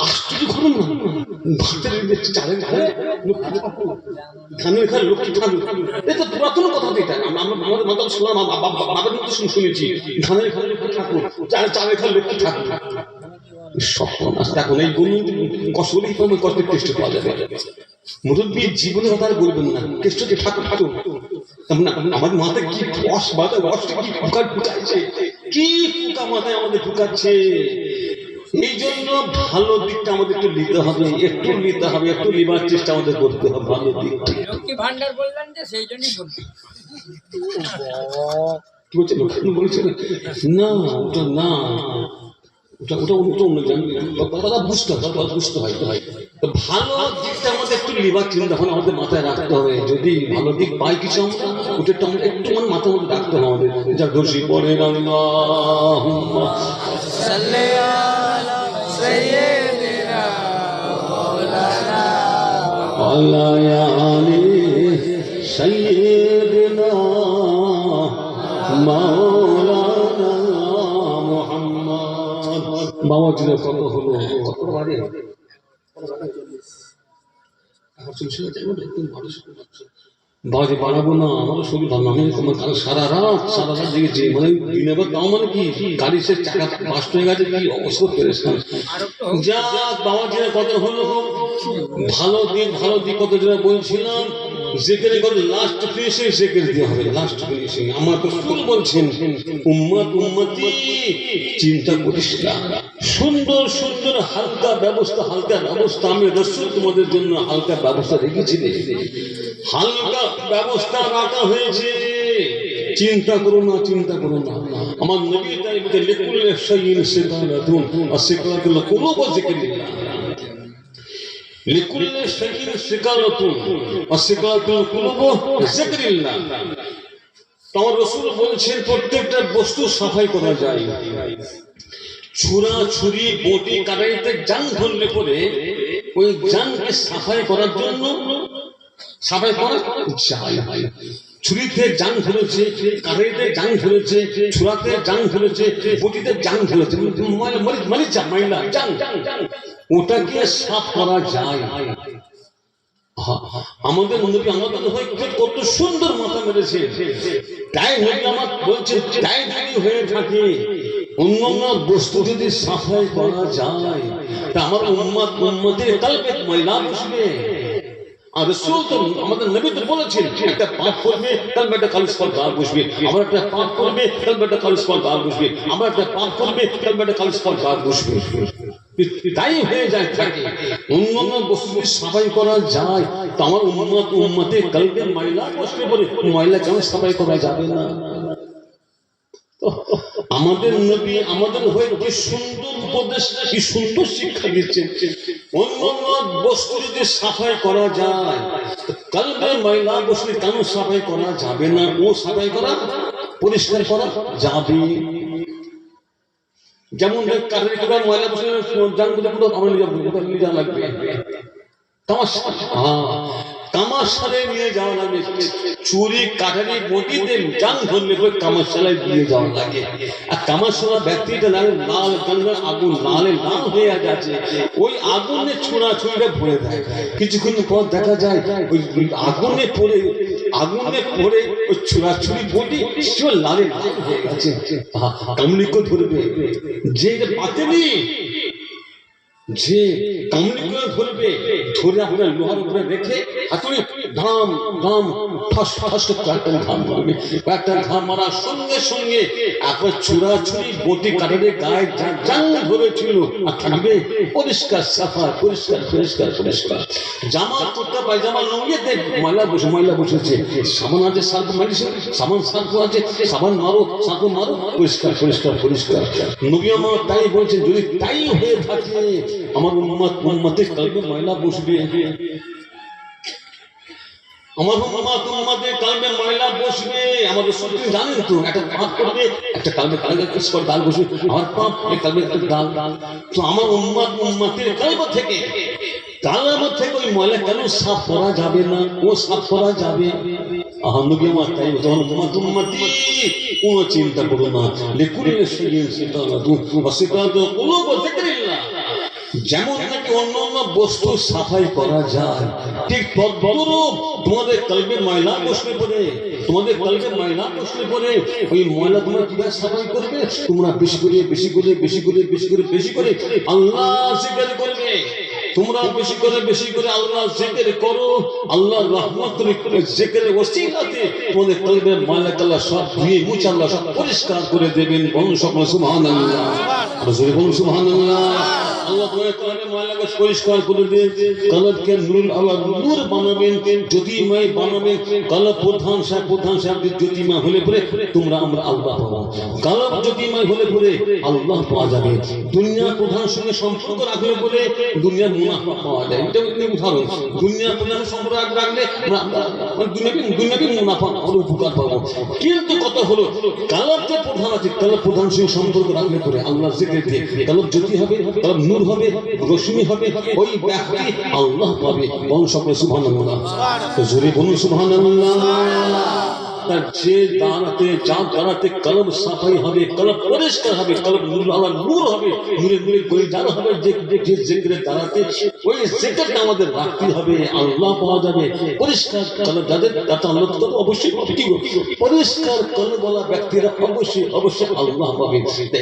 আশ্চর্য ঘটনা না ভাতের চালের ঘরে ধানের ঘরে লক্ষ্মী ঠাকুর এটা পুরাতন কথা এটা আমাদের মাতা শুনলাম বাবার মধ্যে শুনেছি ধানের ঘরে লক্ষ্মী ঠাকুর চালের ঘরে লক্ষ্মী ঠাকুর এখন এই গরু কষ্ট কষ্টের কেষ্ট পাওয়া যাবে মুরব্বীর জীবনে কথা আর বলবেন না কেষ্ট যে ঠাকুর আমাদের মাথায় কি কি পোকা মাথায় আমাদের ঢুকাচ্ছে এই জন্য ভালো দিকটা আমাদের একটু নিতে হবে, একটু নিতে হবে, একটু নেবার চেষ্টা আমাদের করতে হবে ভালো দিকটা। লক্ষ্মী ভান্ডার বললেন যে সেই জন্যই বলছি। কি বলছে লক্ষ্মী বলেছে না, ওটা না, ওটা ওটা ওটা অন্য জানবে, কথা বুঝতে হয়, কথা বুঝতে হয়। তো ভালো দিকটা আমাদের একটু নেবার চিন্তা ভাবনা আমাদের মাথায় রাখতে হবে। যদি ভালো দিক পাই কিছু আমরা, ওটা একটু আমরা একটু মানে মাথার মধ্যে রাখতে হবে আমাদের। যা দোষী পড়ে আল্লাহুম্মা সাল্লি আলা সাইয়্যিদিনা মাওলানা আলা ইয়া আলি সাইয়্যিদিনা মাওলানা মুহাম্মদ। বাবাজির কত হলো, কত বাড়ি বাজে বাড়াবো না, আমারও শরীর ভালো। আমি তোমার সারা রাত জেগেছি, মানে দিনে বা তাও মানে কি গাড়ি সে চাকা বাস্ট হয়ে গেছে, কি অবস্থা পেরেছিলাম। যা বাবাজির কত হলো, ভালো দিক কত যেটা বলছিলাম, জেকের করে লাস্ট ফিনিশিং জেকের দিয়ে হবে, লাস্ট ফিনিশিং। আমার তো ফুল বলছেন উম্মত উম্মতি চিন্তা করিস না, সুন্দর সুন্দর হালকা ব্যবস্থা আমি রাসূল তোমাদের জন্য হালকা ব্যবস্থা রেখেছি, হালকা ব্যবস্থা রাখা হয়েছে, চিন্তা করো না। আমার নবী তাই বলে লিকুল্লি শাইইন সিকারাতুন আসিকারাতুল কুলুব যিকরিল্লাহ, লিকুল্লি শাইইন সিকারাতুন আসিকারাতুল কুলুব যিকরিল্লাহ। তোমার রাসূল বলেছেন প্রত্যেকটা বস্তু সাফাই করা যায়, ছুরা ছুরি বটি কাটাইতে জান ধরলে পরে ওই জানকে সাফাই করার জন্য সাফাই করা যায়। ছুরিতে জান ধরেছে, কাটাইতে জান ধরেছে, ছুরাতে জান ধরেছে, বটিতে জান ধরেছে, মাইলা জান, ওটাকে সাফ করা যায়। আমাদের নবী আমাদের কত সুন্দর মাথা মেরেছে। তাই নবী আমার বলছে, তাই যদি হয়ে থাকে অন্য বস্তু যদি সাফাই করা যায়, তা আমার উম্মতের কলবে ময়লা বসবে। আর রাসূল তো আমাদের নবী তো বলেছেন, একটা পাপ করবে কলবেটা খালিস ফল দাগ বসবে, আমার একটা পাপ করবে কলবেটা খালিস ফল দাগ বসবে, আমার একটা পাপ করবে কলবেটা খালিস ফল দাগ বসবে। তাই হয়ে যায় থাকে অন্য বস্তু সাফাই করা যায়, তো আমার উম্মতের কলবে ময়লা বসবে বলে ময়লা কেন সাফাই করা যাবে না? আমাদের নবী আমাদের হয়ে কি সুন্দর উপদেশ, কি সুন্দর শিক্ষা দিচ্ছেন। অন্য বস্তু যদি সাফাই করা যায়, কলবে ময়লা বসলে কেন সাফাই করা যাবে না? ও সাফাই করা, পরিষ্কার করা যাবে। যেমন কাঠের কোটা ময়লা বসলে জানগুলো পুরো আমার নিয়ে যাওয়া লাগবে, কামাশালে নিয়ে যাওয়া লাগে। চুরি কাঠারি বটিতে জান ধরলে পরে কামাশালায় দিয়ে যাওয়া লাগে। আর কামাশালা ব্যক্তিটা লাল আগুন লালে লাল হয়ে যাচ্ছে, ওই আগুনে ছোড়া ছুরিটা ভরে দেয়। কিছুক্ষণ পর দেখা যায় ওই আগুনে পড়ে ওই ছোড়া ছুরি বটি লালে লাল হয়ে গেছে। কামলিকে ধরবে যে পাতেনি, যে কামলিকে ধরবে, ধরে আপনার লোহার উপরে রেখে হাতুড়ি ধাম ধাম ঠাস ঠাস কয়েকটা ধাম মারবে। কয়েকটা ধাম মারার সঙ্গে সঙ্গে আপনার ছুরি বটি কাটারে গায়ে জান ধরেছিল আর থাকবে পরিষ্কার সাফা, পরিষ্কার। জামা কুর্তা পায়জামা লুঙ্গিতে ময়লা বসেছে, সাবান আছে সার্ফ মারিস, সার্ফ আছে সাবান মারো, পরিষ্কার। নবী আমার তাই বলছেন, যদি তাই হয়ে থাকে আমার উম্মতের কলবে ময়লা বসবে, আমার উম্মতের কলবে ময়লা বসবে। আমাদের সত্যি জানেন তো, একটা পাপ করবে, একটা কলবে দাল বসবে, আমার পাপ কলবে দাল। তো আমার উম্মতের কলব থেকে ওই ময়লা কেন সাফ করা যাবে না? ও সাফ করা যাবে। নবী আমার তাই উম্মতি কোনো চিন্তা করো না, লিকুল্লি শাইইন সিকারাতুন ওয়া সিকারাতুল কুলুব যিকরিল্লাহ। যেমন নাকি অন্য বস্তু সাফাই করা যায়, ঠিক তদ্রূপ তোমাদের কলবে ময়লা বসলে পরে ওই ময়লা তোমরা কিভাবে সাফাই করবে? তোমরা বেশি করে আল্লাহ জিকির করবে, তোমরা বেশি করে আল্লাহ জিকির করো, আল্লাহর রহমতের জিকিরের ওসিলাতে তোমাদের কলবের ময়লা কালা সব ধুয়ে মুছে আল্লাহ সব পরিষ্কার করে দেবেন। বলুন সকলে সুবহানাল্লাহ, রাসূল বলুন সুবহানাল্লাহ। আল্লাহ তোমাদের কলবের ময়লাকে পরিষ্কার করে দিয়ে কলবকে নূরুল আলা নূর বানাবেন, জ্যোতিময় বানাবেন। কলব প্রধান সাহেব জ্যোতিময় হলে পরে তোমরা আমরা আল্লাহ পাবো। কলব জ্যোতিময় হলে পরে আল্লাহ পাওয়া যাবে। দুনিয়া প্রধানের সঙ্গে সম্পর্ক রাখলে পরে দুনিয়ার মুনাফা পাওয়া যায়। এটা একটা উদাহরণ। দুনিয়ার প্রধান সম্পর্ক রাখলে দুনিয়াকে মুনাফা হলো, উপকার পাবো। কিন্তু কত হলো কলব যে প্রধান আছে, কলব প্রধান সঙ্গে সম্পর্ক রাখলে পরে আল্লাহ জিকির দিয়ে কলব জ্যোতি হবে, কলব নূর হবে, রশ্মি হবে, ওই ব্যক্তি আল্লাহ পাবে। বলুন সকলে সুবহানাল্লাহ, জোরে বলুন সুবহানাল্লাহ। যে দাঁড়াতে কলব সাফাই হবে, কলব পরিষ্কার হবে, কলব নূর আলা নূর হবে, নূরে পরিচার হবে। যে জিকিরে দাঁড়াতে ওই জিকিরটা আমাদের রাখতে হবে, আল্লাহ পাওয়া যাবে। পরিষ্কার কলব যাদের তাতে আল্লাহ তো অবশ্যই কি পরিষ্কার কলবওয়ালা ব্যক্তিরা অবশ্যই আল্লাহ পাবে।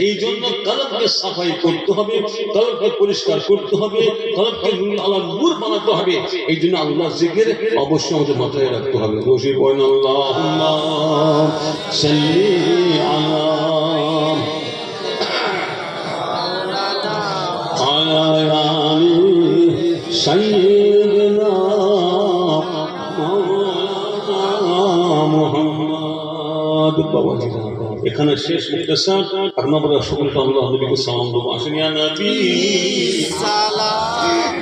এই জন্য কলবকে সাফাই করতে হবে, কলবকে পরিষ্কার করতে হবে, কলবকে নূর আলা নূর বানাতে হবে। এই জন্য আল্লাহ জিকির অবশ্যই আমাদের মাথায় রাখতে হবে। রশি বলেন আল্লাহুম্মা সাল্লি আলা আলি সাইয়্যিদিনা মুহাম্মদ। বাবাজি এখানে শেষ মুক্তাসার। এখন আমরা সকলকে আল্লাহ নবীকে সালাম দেবো। আসেন ইয়া নবী সালাম।